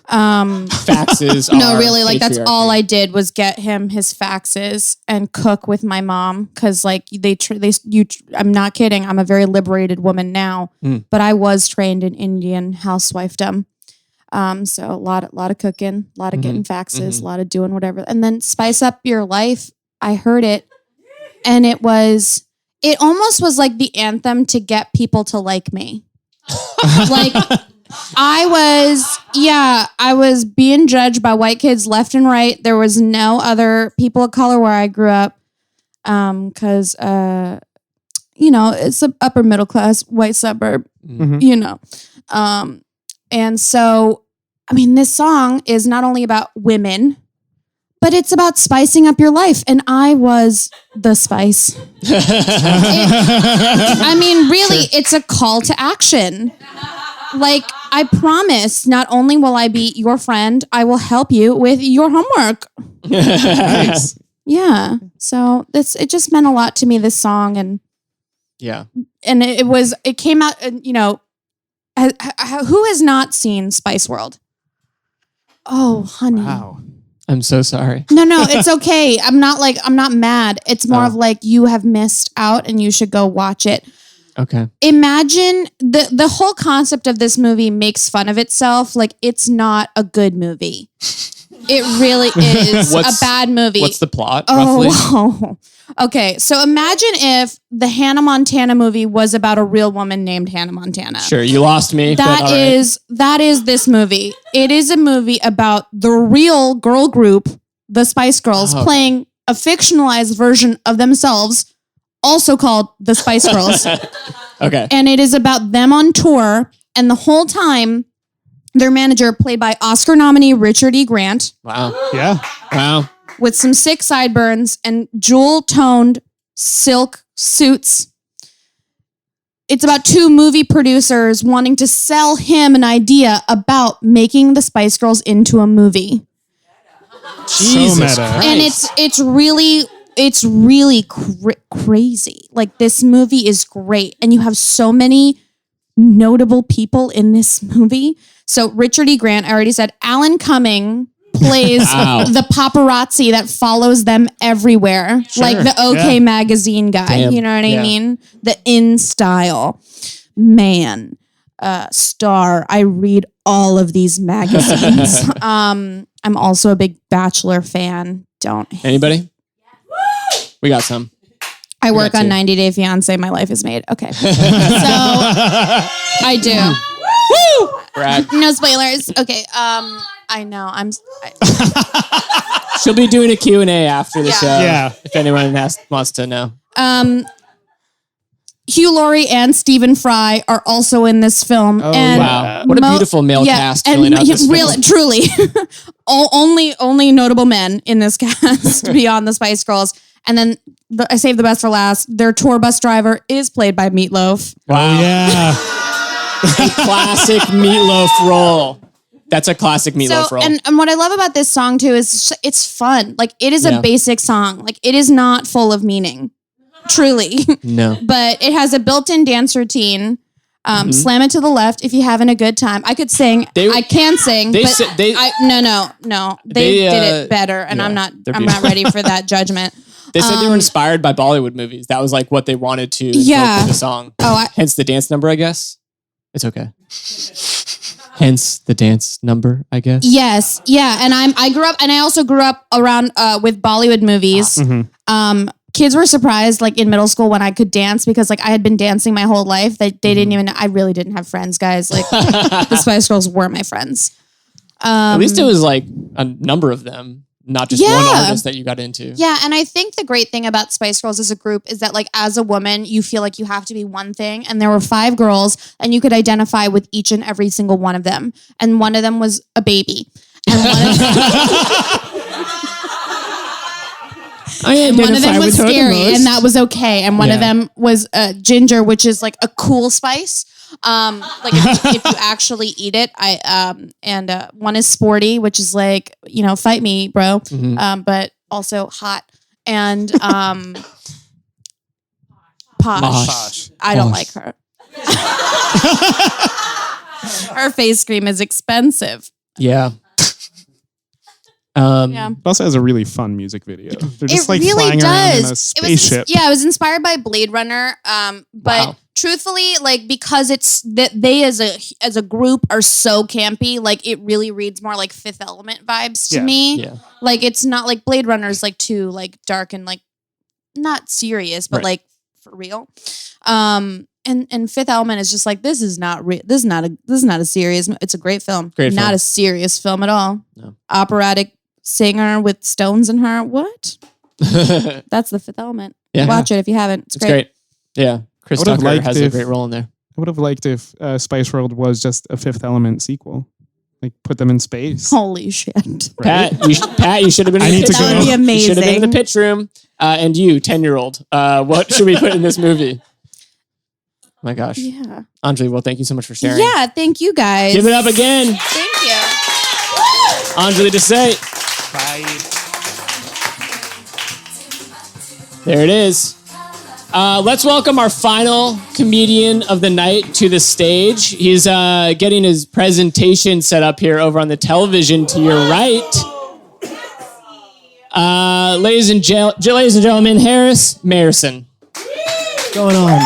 Faxes. No, really, like that's all I did was get him his faxes and cook with my mom because, like, I'm not kidding. I'm a very liberated woman now, but I was trained in Indian housewifedom. So a lot of cooking, a lot of getting faxes, a lot of doing whatever, and then Spice Up Your Life. I heard it, and it almost was like the anthem to get people to like me. Like I was being judged by white kids left and right. There was no other people of color where I grew up. Cause, it's an upper middle class white suburb, and so, I mean, this song is not only about women, but it's about spicing up your life. And I was the spice. It's a call to action. Like, I promise, not only will I be your friend, I will help you with your homework. Nice. Yeah. So it just meant a lot to me, this song. And yeah. And it came out, who has not seen Spice World? Oh, honey. Wow. I'm so sorry. No, it's okay. I'm not mad. It's more of like you have missed out and you should go watch it. Okay. Imagine the whole concept of this movie makes fun of itself. Like it's not a good movie. It really is a bad movie. What's the plot, roughly? Oh, okay. So imagine if the Hannah Montana movie was about a real woman named Hannah Montana. Sure, you lost me. That is this movie. It is a movie about the real girl group, the Spice Girls, playing a fictionalized version of themselves, also called the Spice Girls. Okay. And it is about them on tour, and the whole time, their manager, played by Oscar nominee Richard E. Grant. Wow. Yeah. Wow. With some sick sideburns and jewel-toned silk suits. It's about two movie producers wanting to sell him an idea about making the Spice Girls into a movie. Jesus So meta. Christ. And it's really crazy. Like, this movie is great, and you have so many notable people in this movie. So Richard E. Grant, I already said. Alan Cumming plays the paparazzi that follows them everywhere, like the OK Magazine guy. Damn. You know what I mean? The In Style man. Star. I read all of these magazines. I'm also a big Bachelor fan. Anybody? We got some. I work on 90 Day Fiancé. My life is made. Okay. So I do. Woo! Brad. No spoilers. Okay. I know. She'll be doing a Q&A after the show. Yeah. If anyone wants to know. Hugh Laurie and Stephen Fry are also in this film. And Wow. What a beautiful male cast filling out this really, film. truly. only notable men in this cast beyond the Spice Girls. And then I saved the best for last. Their tour bus driver is played by Meatloaf. Wow. Yeah. A classic Meatloaf role. That's a classic Meatloaf role. And what I love about this song too is it's fun. Like, it is a basic song. Like, it is not full of meaning. Truly. No. But it has a built-in dance routine. Slam it to the left if you're having a good time. I could sing. I can sing. They but said- they- no. They did it better, and yeah, I'm not they're ready for that judgment. They said they were inspired by Bollywood movies. That was like what they wanted to Yeah. for the song. Oh, Hence the dance number, I guess. It's okay. Hence the dance number, I guess. Yes, yeah, and I also grew up around with Bollywood movies. Kids were surprised, like in middle school, when I could dance because, like, I had been dancing my whole life. They didn't even. I really didn't have friends, guys. Like, the Spice Girls were my friends. At least it was like a number of them, not just one artist that you got into. Yeah, and I think the great thing about Spice Girls as a group is that, like, as a woman, you feel like you have to be one thing. And there were 5 girls, and you could identify with each and every single one of them. And one of them was a baby. And one of one of them was scary, and that was okay. And one of them was ginger, which is like a cool spice. Like if you actually eat it. And one is sporty, which is like, fight me, bro. But also hot. And posh. I don't like her. Her face cream is expensive. Yeah. It also has a really fun music video. They're just like flying around in a spaceship. It was inspired by Blade Runner. But truthfully, like, because it's that they as a group are so campy, like, it really reads more like Fifth Element vibes to me. Yeah. Like, it's not like Blade Runner's like too like dark and like not serious, but like for real. And Fifth Element is just like, this is not a serious. It's a great film. Not a serious film at all. No. Operatic singer with stones in her. What? That's the Fifth Element. Yeah. Watch it if you haven't. It's great. Yeah. Chris Tucker has a great role in there. I would have liked if Spice World was just a Fifth Element sequel. Like, put them in space. Holy shit. Pat, you should have been in the pitch room. That would be amazing. You should have been in the pitch room. And you, 10-year-old, what should we put in this movie? Oh my gosh. Yeah. Anjali, well, thank you so much for sharing. Yeah, thank you guys. Give it up again. Thank you. Anjali Desai. There it is. Let's welcome our final comedian of the night to the stage. He's getting his presentation set up here over on the television to your right. Ladies and gentlemen, Harris Mayersohn. What's going on?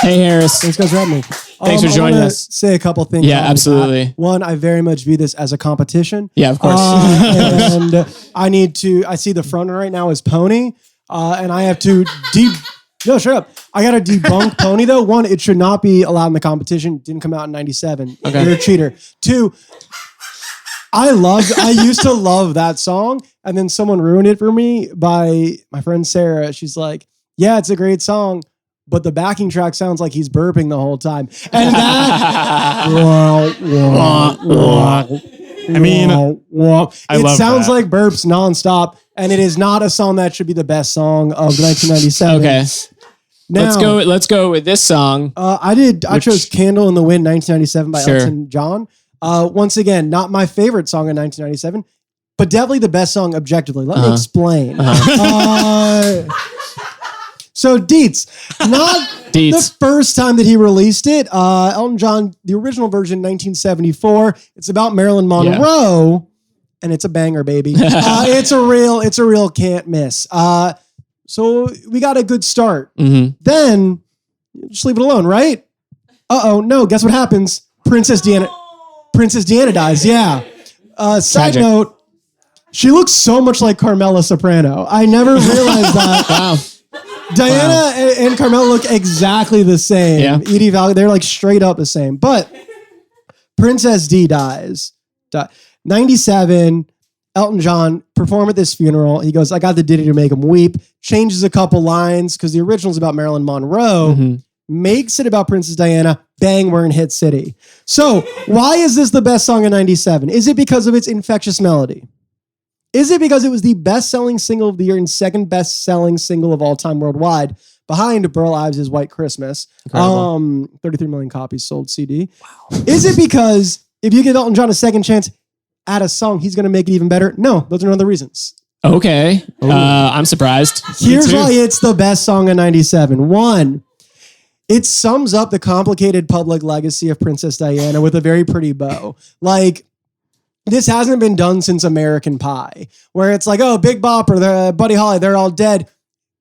Hey, Harris. Thanks guys for having me. Thanks for joining us. Say a couple things. Yeah, absolutely. One, I very much view this as a competition. Yeah, of course. And I see the front right now is Pony, and I have to No, shut up. I got to debunk Pony, though. One, it should not be allowed in the competition. It didn't come out in 97. Okay. You're a cheater. Two, I used to love that song, and then someone ruined it for me by my friend Sarah. She's like, yeah, it's a great song, but the backing track sounds like he's burping the whole time. And that... I mean, it sounds like burps nonstop, and it is not a song that should be the best song of 1997. Okay. Now, let's go with this song. I chose Candle in the Wind 1997 by Sure. Elton John. Once again, not my favorite song in 1997, but definitely the best song objectively. Let me explain. So Dietz, not the first time that he released it. Elton John, the original version, 1974. It's about Marilyn Monroe, and it's a banger, baby. It's a real can't miss. So we got a good start. Mm-hmm. Then just leave it alone, right? No, guess what happens? Princess Diana dies. Yeah. Side note, she looks so much like Carmela Soprano. I never realized that. Wow. Diana and Carmela look exactly the same. Yeah. Edie Valli, they're like straight up the same. But Princess D dies. 97, Elton John perform at this funeral. He goes, I got the ditty to make him weep. Changes a couple lines because the original's about Marilyn Monroe. Mm-hmm. Makes it about Princess Diana. Bang, we're in hit city. So why is this the best song in 97? Is it because of its infectious melody? Is it because it was the best-selling single of the year and second best-selling single of all time worldwide, behind Burl Ives' White Christmas? 33 million copies sold CD. Wow. Is it because if you give Elton John a second chance at a song, he's going to make it even better? No, those are none of the reasons. Okay. I'm surprised. Here's why it's the best song in 97. One, it sums up the complicated public legacy of Princess Diana with a very pretty bow. Like, this hasn't been done since American Pie, where it's like, oh, Big Bopper, Buddy Holly, they're all dead.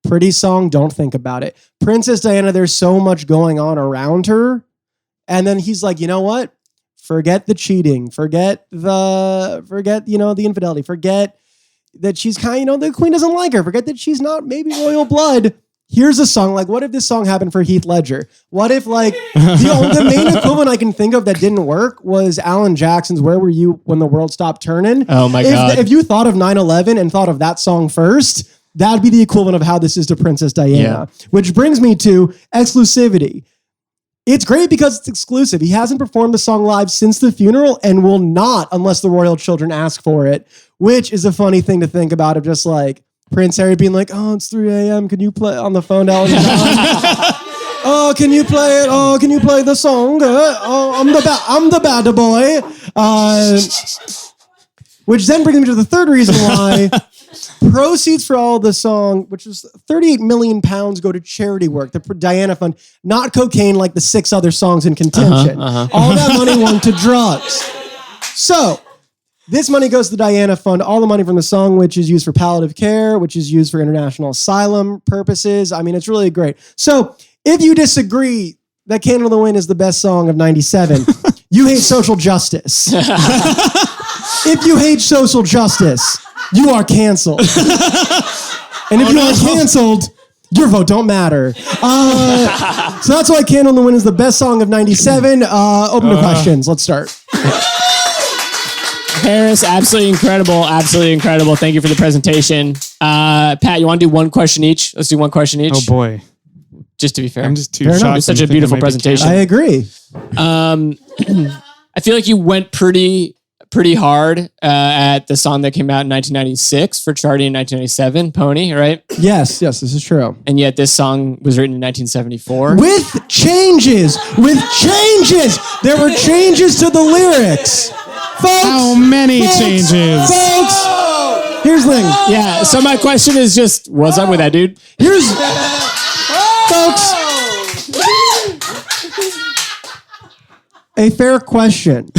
Pretty song, don't think about it. Princess Diana, there's so much going on around her. And then he's like, you know what? Forget the cheating. Forget the infidelity. Forget that she's the queen doesn't like her. Forget that she's not maybe royal blood. Here's a song. Like, what if this song happened for Heath Ledger? What if, like, the main equivalent I can think of that didn't work was Alan Jackson's Where Were You When the World Stopped Turning? Oh, my God. If you thought of 9/11 and thought of that song first, that'd be the equivalent of how this is to Princess Diana. Yeah. Which brings me to exclusivity. It's great because it's exclusive. He hasn't performed the song live since the funeral and will not unless the royal children ask for it, which is a funny thing to think about, of just like, Prince Harry being like, oh, it's 3 a.m. Can you play on the phone to Elton John? Oh, can you play it? Oh, can you play the song? I'm the bad boy. Which then brings me to the third reason why proceeds for all the song, which is 38 million pounds, go to charity work, the Diana Fund, not cocaine like the 6 other songs in contention. All that money went to drugs. So, this money goes to the Diana Fund, all the money from the song, which is used for palliative care, which is used for international asylum purposes. I mean, it's really great. So if you disagree that Candle in the Wind is the best song of 97, you hate social justice. If you hate social justice, you are canceled. And if you are canceled, your vote don't matter. So that's why Candle in the Wind is the best song of 97. Open to questions. Let's start. Harris, absolutely incredible. Absolutely incredible. Thank you for the presentation. Pat, you want to do one question each? Let's do one question each. Oh boy. Just to be fair. I'm just too Fair enough. shocked. It's such a beautiful presentation. I agree. I feel like you went pretty hard at the song that came out in 1996 for charting in 1997, Pony, right? Yes, this is true. And yet this song was written in 1974. With changes! There were changes to the lyrics. Folks, how many changes? Folks, here's the thing. Yeah, so my question is just, what's up with that, dude? Folks, a fair question.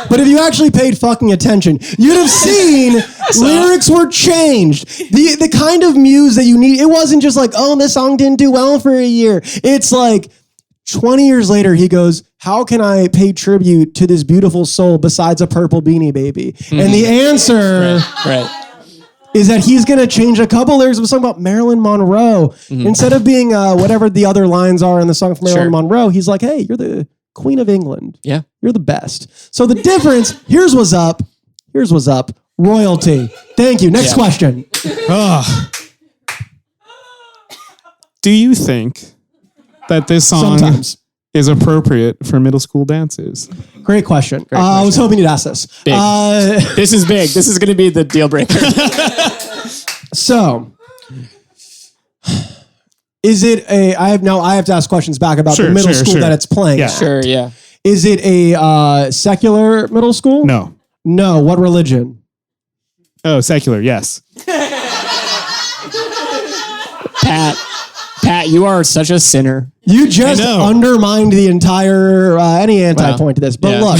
But if you actually paid fucking attention, you'd have seen lyrics were changed. The kind of muse that you need, it wasn't just like, oh, this song didn't do well for a year. It's like, 20 years later, he goes, how can I pay tribute to this beautiful soul besides a purple beanie baby? And the answer is that he's going to change a couple lyrics of a song about Marilyn Monroe. Instead of being whatever the other lines are in the song from Marilyn Monroe, he's like, hey, you're the Queen of England. Yeah. You're the best. So the difference, here's what's up. Royalty. Thank you. Next question. Do you think that this song is appropriate for middle school dances? Great question. I was hoping you'd ask this. This is big. This is going to be the deal breaker. So, is it I have to ask questions back about the middle school that it's playing. Yeah. Sure, yeah. Is it a secular middle school? No. No. What religion? Oh, secular, yes. Pat, you are such a sinner. You just undermined the entire any anti-point to this. But look,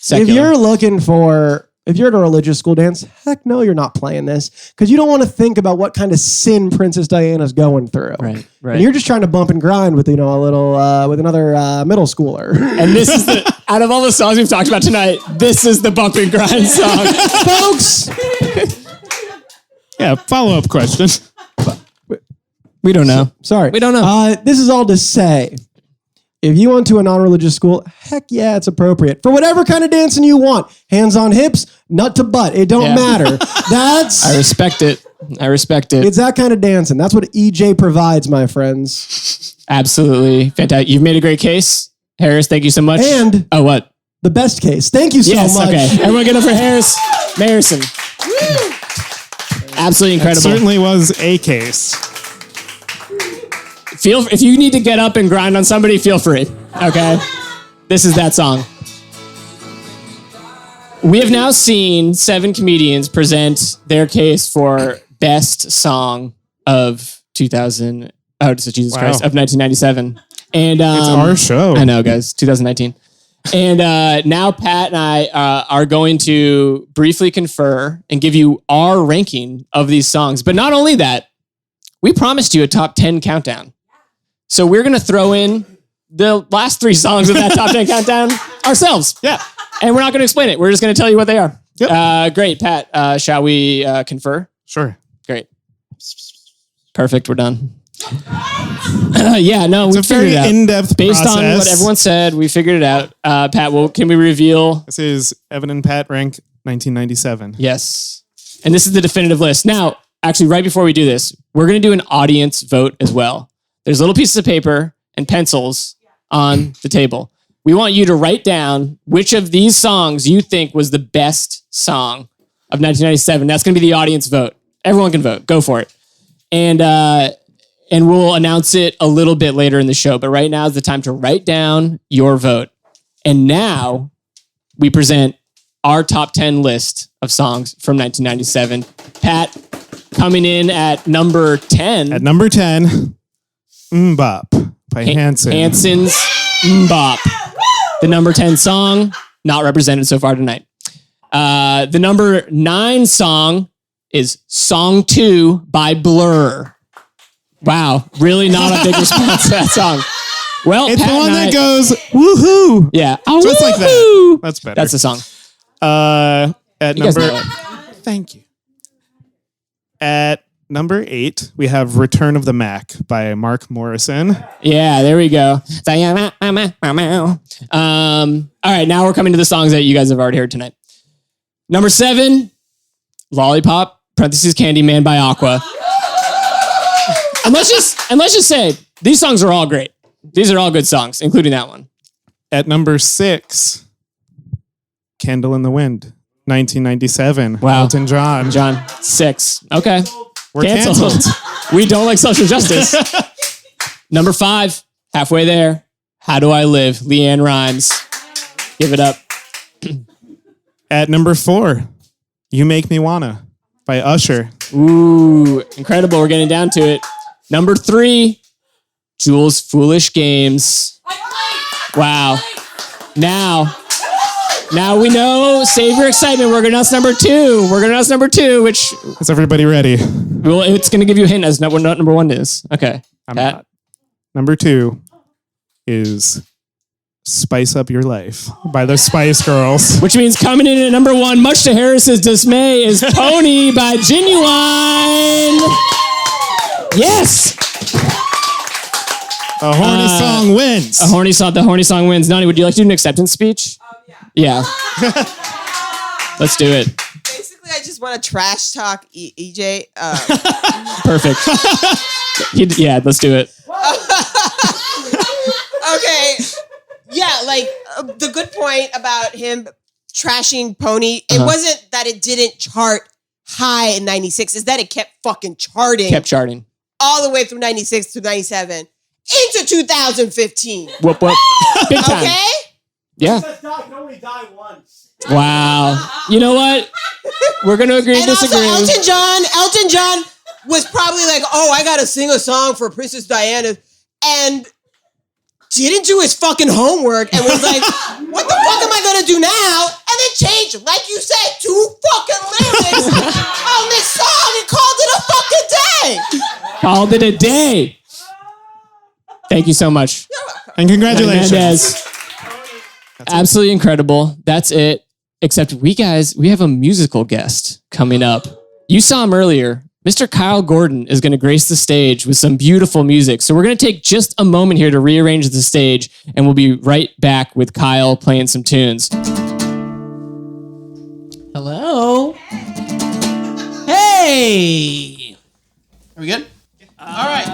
if you're at a religious school dance, heck no, you're not playing this because you don't want to think about what kind of sin Princess Diana's going through. Right. And you're just trying to bump and grind with with another middle schooler. And this is out of all the songs we've talked about tonight, this is the bump and grind song, folks. Yeah. Follow-up question. We don't know. Sorry. We don't know. This is all to say, if you went to a non-religious school, heck yeah, it's appropriate. For whatever kind of dancing you want. Hands on hips, nut to butt. It don't matter. I respect it. It's that kind of dancing. That's what EJ provides, my friends. Absolutely. Fantastic. You've made a great case. Harris, thank you so much. And what? The best case. Thank you so much. Okay. Everyone get up for Harris Mayersohn. Absolutely incredible. It certainly was a case. If you need to get up and grind on somebody, feel free. Okay? This is that song. We have now seen 7 comedians present their case for best song of 2000. Oh, Jesus Christ, of 1997. And it's our show. I know, guys. 2019. And now Pat and I are going to briefly confer and give you our ranking of these songs. But not only that, we promised you a top 10 countdown. So we're going to throw in the last 3 songs of that top 10 countdown ourselves. Yeah. And we're not going to explain it. We're just going to tell you what they are. Yep. Great. Pat, shall we confer? Sure. Great. Perfect. We're done. We figured it out. In-depth Based process. on what everyone said, we figured it out. Pat, can we reveal? This is Evan and Pat rank 1997. Yes. And this is the definitive list. Now, actually, right before we do this, we're going to do an audience vote as well. There's little pieces of paper and pencils on the table. We want you to write down which of these songs you think was the best song of 1997. That's going to be the audience vote. Everyone can vote. Go for it. And we'll announce it a little bit later in the show. But right now is the time to write down your vote. And now we present our top 10 list of songs from 1997. Pat, coming in at number 10. At number 10, Mbop by Hanson. Hanson's Mbop. The number 10 song, not represented so far tonight. The number 9 song is Song 2 by Blur. Wow, really not a big response to that song. Well, it's Pat the one and that goes, woohoo. Yeah. Just like that. That's better. That's the song. At You guys number... know it. Thank you. At number 8, we have Return of the Mac by Mark Morrison. Yeah, there we go. All right, now we're coming to the songs that you guys have already heard tonight. Number 7, Lollipop, parentheses Candyman by Aqua. And let's just say, these songs are all great. These are all good songs, including that one. At number 6, Candle in the Wind, 1997. Wow. Elton John. John, 6. Okay. We're canceled. We don't like social justice. Number 5, halfway there. How Do I Live? Leanne Rimes. Give it up. At number 4, You Make Me Wanna by Usher. Ooh, incredible. We're getting down to it. Number 3, Jules' Foolish Games. Wow. Now we know. Save your excitement. We're going to announce number 2. Which... Is everybody ready? Well, it's going to give you a hint as what number 1 is. Okay. I'm not. Number 2, is Spice Up Your Life by the Spice Girls. Which means coming in at number 1, much to Harris's dismay, is Pony by Genuine. Yes. A horny song wins. The horny song wins. Nanie, would you like to do an acceptance speech? Yeah. Let's do it. Basically, I just want to trash talk EJ. Perfect. Yeah, let's do it. Okay. Yeah, like the good point about him trashing Pony, it wasn't that it didn't chart high in 96, is that it kept fucking charting. Kept charting. All the way through 96 to 97 into 2015. Whoop, whoop. Big time. Okay? Yeah. Doc can only die once. Wow. You know what? We're going to agree to And also disagree. Elton John was probably like, oh, I got to sing a song for Princess Diana. And didn't do his fucking homework and was like, what the fuck am I going to do now? And then changed, like you said, 2 fucking lyrics on this song and called it a fucking day. Called it a day. Thank you so much. And congratulations. Méndez. Absolutely incredible. That's it. Except we have a musical guest coming up. You saw him earlier. Mr. Kyle Gordon is going to grace the stage with some beautiful music. So we're going to take just a moment here to rearrange the stage, and we'll be right back with Kyle playing some tunes. Hello. Hey. Are we good? All right.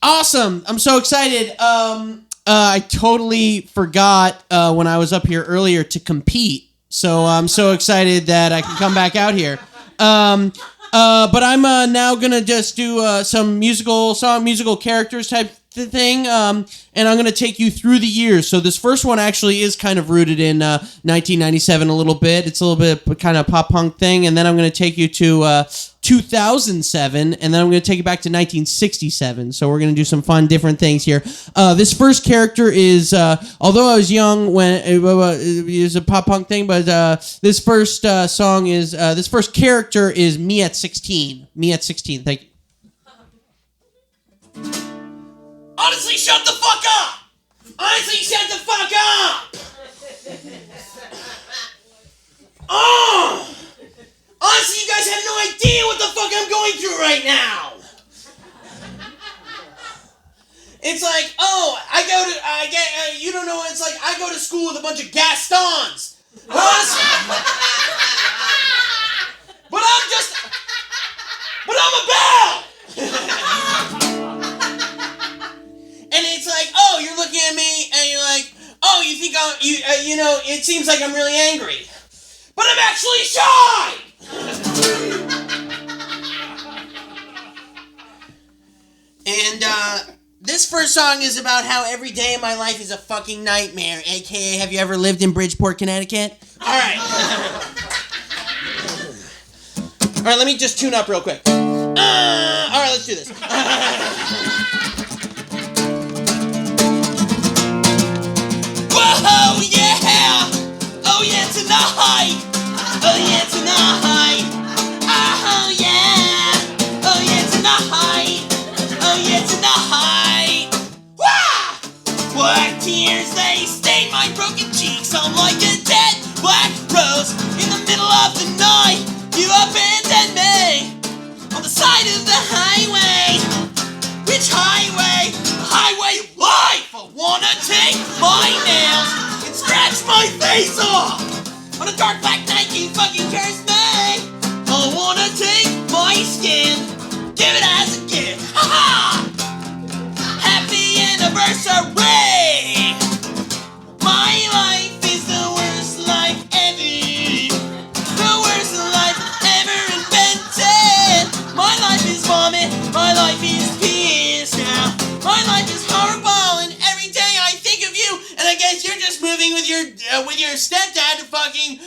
Awesome. I'm so excited. I totally forgot when I was up here earlier to compete. So I'm so excited that I can come back out here. But I'm now gonna just do some musical characters type thing, and I'm gonna take you through the years. So this first one actually is kind of rooted in 1997 a little bit. It's a little bit kind of pop punk thing, and then I'm gonna take you to 2007, and then I'm gonna take you back to 1967. So we're gonna do some fun different things here. This first character is, although I was young when it was a pop punk thing, but this first character is me at 16. Me at 16. Thank you. Honestly, shut the fuck up! Honestly, shut the fuck up! Oh! Honestly, you guys have no idea what the fuck I'm going through right now! It's like, you don't know, it's like I go to school with a bunch of Gastons! But I'm a bell! And it's like, oh, you're looking at me, and you're like, oh, you think it seems like I'm really angry. But I'm actually shy! And, this first song is about how every day of my life is a fucking nightmare, aka, have you ever lived in Bridgeport, Connecticut? Alright. Alright, let me just tune up real quick. Alright, let's do this. Whoa, yeah! Oh, yeah, tonight! Oh, yeah, tonight! Oh, yeah! Oh, yeah, tonight! Oh, yeah, tonight! Wah! Black tears, they stain my broken cheeks. I'm like a dead black rose in the middle of the night. You abandoned me on the side of the highway. Which highway? The highway of life. I wanna take my nails and scratch my face off. On a dark black night, you fucking curse me. I wanna take my skin, give it as a gift. Ha-ha! Happy anniversary. My life is the worst life ever. The worst life ever invented. My life is vomit. My life is piss now. My life is horrible, and every day I think of you, and I guess you're just moving with your stepdad to fucking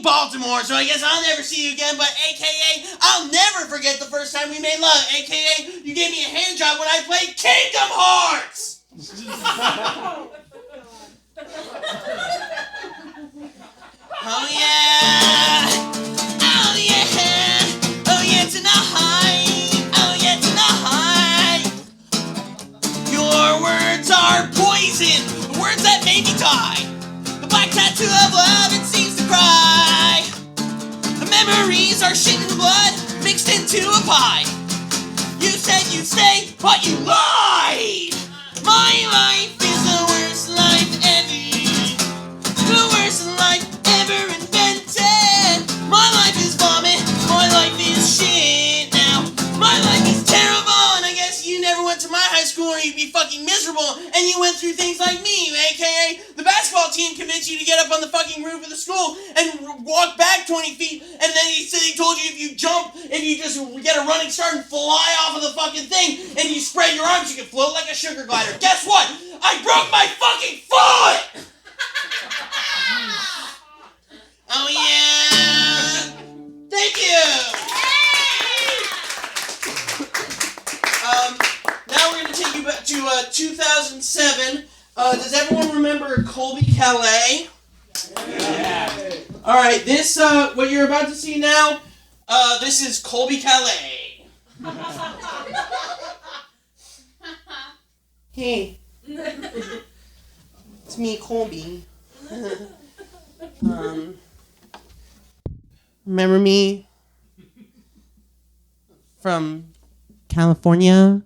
Baltimore, so I guess I'll never see you again, but AKA, I'll never forget the first time we made love, AKA, you gave me a hand job when I played Kingdom Hearts! Oh yeah! Oh yeah! Oh yeah, tonight! Oh yeah, tonight! Your words reason. The words that made me die. The black tattoo of love, it seems to cry. The memories are shit and blood mixed into a pie. You said you'd stay, but you lied. My life is the worst life ever. The worst life ever invented. My life is vomit. My life is shit now. My life is terrible, and I guess you never went to my high school or you'd be fucking miserable, and you went through things like me, aka the basketball team convinced you to get up on the fucking roof of the school and walk back 20 feet, and then he told you if you jump, if you just get a running start and fly off of the fucking thing, and you spread your arms, you can float like a sugar glider. Guess what? I broke my fucking foot! Oh yeah! Thank you! Now we're going to take you back to 2007. Does everyone remember Colby Calais? Yeah. All right, this, what you're about to see now, this is Colby Calais. Hey. It's me, Colby. Remember me? From California?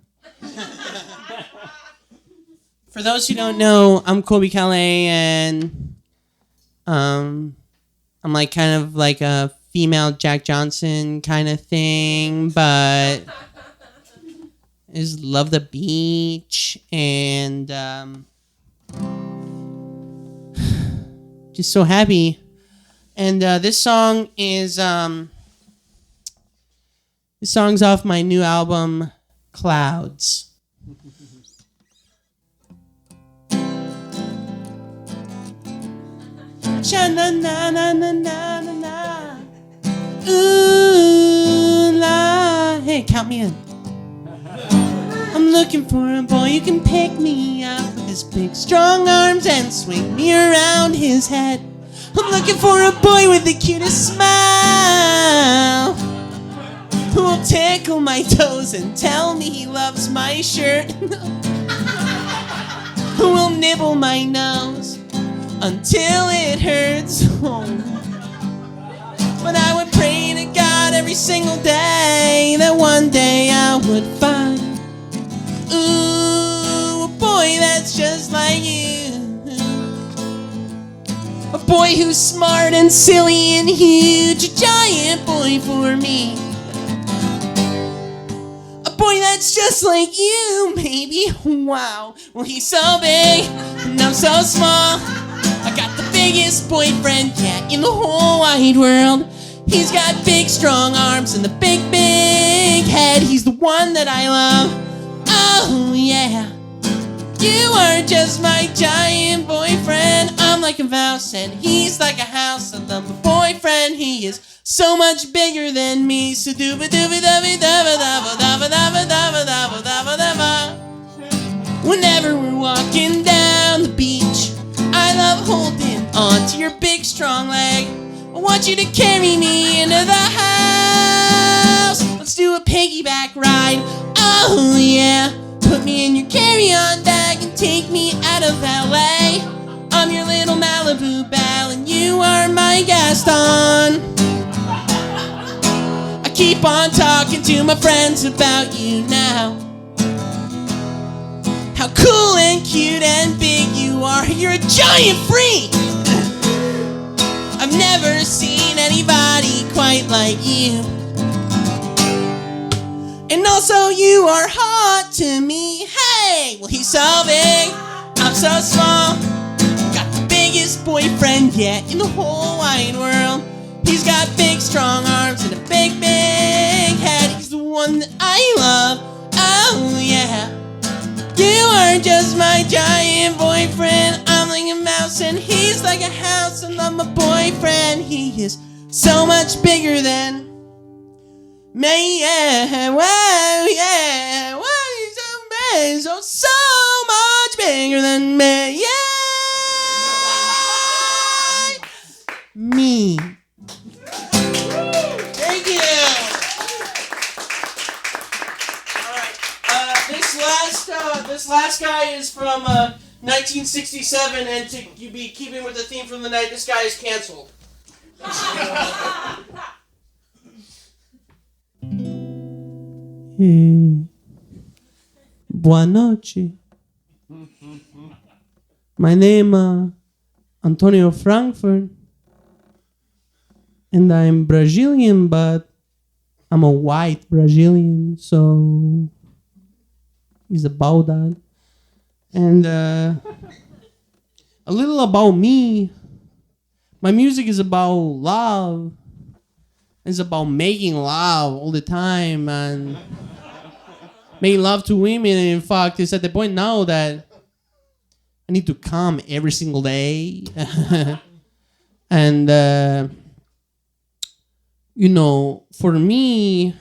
For those who don't know, I'm Colby Calais, and I'm like kind of like a female Jack Johnson kind of thing, but I just love the beach and just so happy. And this song is this song's off my new album, Clouds. Sha-na-na-na-na-na-na. Ooh, la. Hey, count me in. I'm looking for a boy who can pick me up with his big, strong arms and swing me around his head. I'm looking for a boy with the cutest smile who will tickle my toes and tell me he loves my shirt. Who will nibble my nose until it hurts. But I would pray to God every single day that one day I would find, ooh, a boy that's just like you. A boy who's smart and silly and huge, a giant boy for me. A boy that's just like you, maybe. Wow, well he's so big and I'm so small. I got the biggest boyfriend yet in the whole wide world. He's got big strong arms and the big head. He's the one that I love. Oh yeah. You are just my giant boyfriend. I'm like a mouse and he's like a house. I love my boyfriend. He is so much bigger than me. So dooba dooba dooba dooba dooba dooba dooba dooba dooba dooba dooba. Whenever we're walking down the beach, I love holding onto your big strong leg. I want you to carry me into the house. Let's do a piggyback ride. Oh yeah. Put me in your carry-on bag and take me out of LA. I'm your little Malibu belle and you are my Gaston. I keep on talking to my friends about you now. How cool and cute and big you are. You're a giant freak. I've never seen anybody quite like you. And also you are hot to me. Hey, well he's so big, I'm so small. Got the biggest boyfriend yet in the whole wide world. He's got big strong arms and a big head. He's the one that I love. Oh yeah. You are just my giant boyfriend. I'm like a mouse and he's like a house. I love my boyfriend. He is so much bigger than me. Yeah, wow, yeah, wow, he's so big, so much bigger than me. Yeah, me. Thank you. All right, this last guy is from 1967, and to be keeping with the theme from the night, this guy is canceled. Boa noche. My name Antonio Frankfurt, and I'm Brazilian, but I'm a white Brazilian, so it's about that. And a little about me. My music is about love. It's about making love all the time and making love to women. And in fact, it's at the point now that I need to come every single day. And, for me,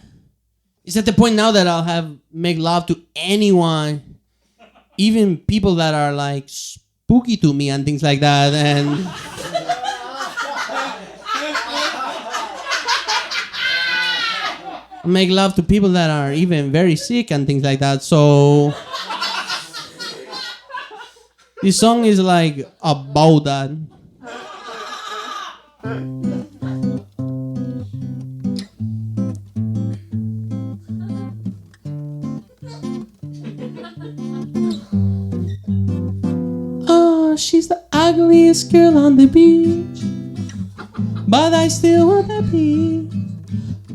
it's at the point now that I'll make love to anyone, even people that are like spooky to me and things like that. And make love to people that are even very sick and things like that. So this song is like about that. Oh, she's the ugliest girl on the beach, but I still want that peach.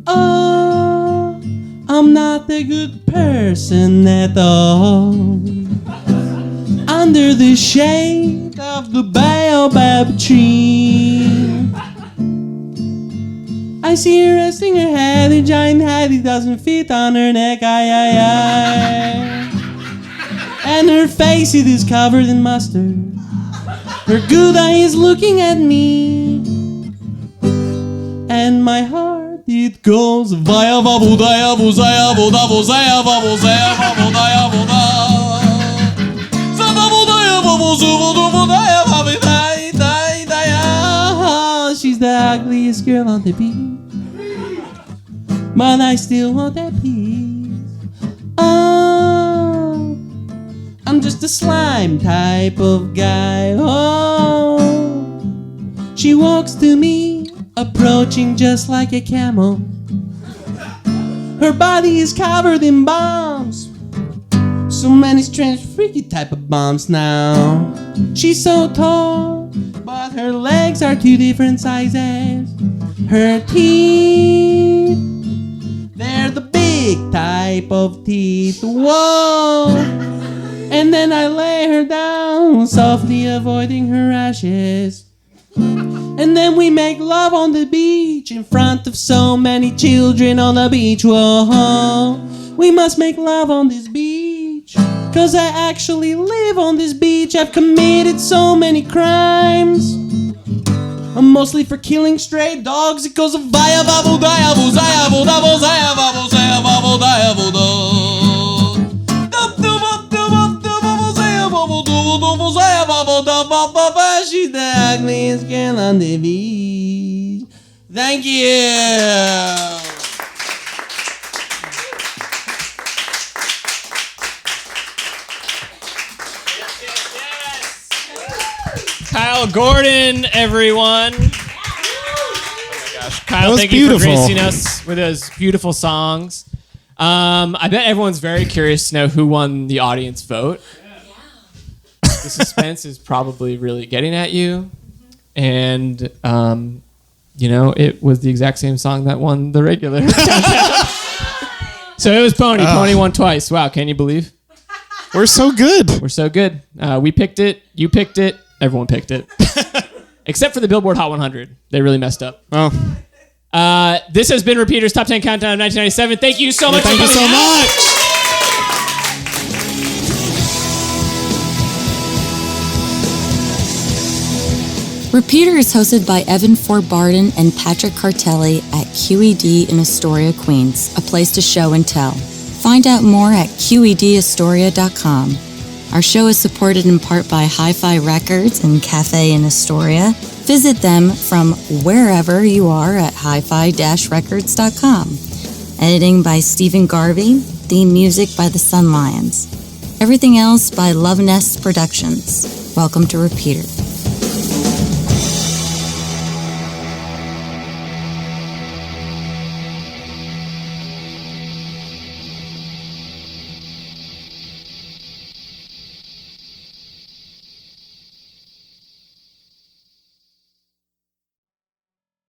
Oh, I'm not a good person at all. Under the shade of the baobab tree, I see her resting her head, a giant head, it doesn't fit on her neck, and her face, it is covered in mustard. Her good eye is looking at me, and my heart, it goes vaya babudaya buzaya buda buzaya babuzaya babudaya buda sababudaya babuzu budaya babidai dai daya. She's the ugliest girl on the beach, but I still want that peace. Oh, I'm just a slime type of guy. Oh, she walks to me, approaching just like a camel. Her body is covered in bombs, so many strange freaky type of bombs now. She's so tall, but her legs are two different sizes. Her teeth, they're the big type of teeth. Whoa! And then I lay her down, softly avoiding her ashes. And then we make love on the beach, in front of so many children on the beach. Whoa, we must make love on this beach, 'cause I actually live on this beach. I've committed so many crimes, mostly for killing stray dogs. It goes vaya babudaya buzaya buda buzaya babuzaya babudaya buda. She's the ugliest girl on the beach. Thank you. Kyle Gordon, everyone. Oh my gosh. Kyle, was thank beautiful. you for gracing us with those beautiful songs. I bet everyone's very curious to know who won the audience vote. The suspense is probably really getting at you. And, it was the exact same song that won the regular. So it was Pony. Pony won twice. Wow, can you believe? We're so good. We're so good. We picked it. You picked it. Everyone picked it. Except for the Billboard Hot 100. They really messed up. Oh, This has been Repeater's Top 10 Countdown of 1997. Thank you so much thank for you coming so out. much. Repeater is hosted by Evan Ford Barden and Patrick Cartelli at QED in Astoria, Queens, a place to show and tell. Find out more at QEDAstoria.com. Our show is supported in part by Hi-Fi Records and Cafe in Astoria. Visit them from wherever you are at hi-fi-records.com. Editing by Stephen Garvey. Theme music by the Sun Lions. Everything else by Love Nest Productions. Welcome to Repeater.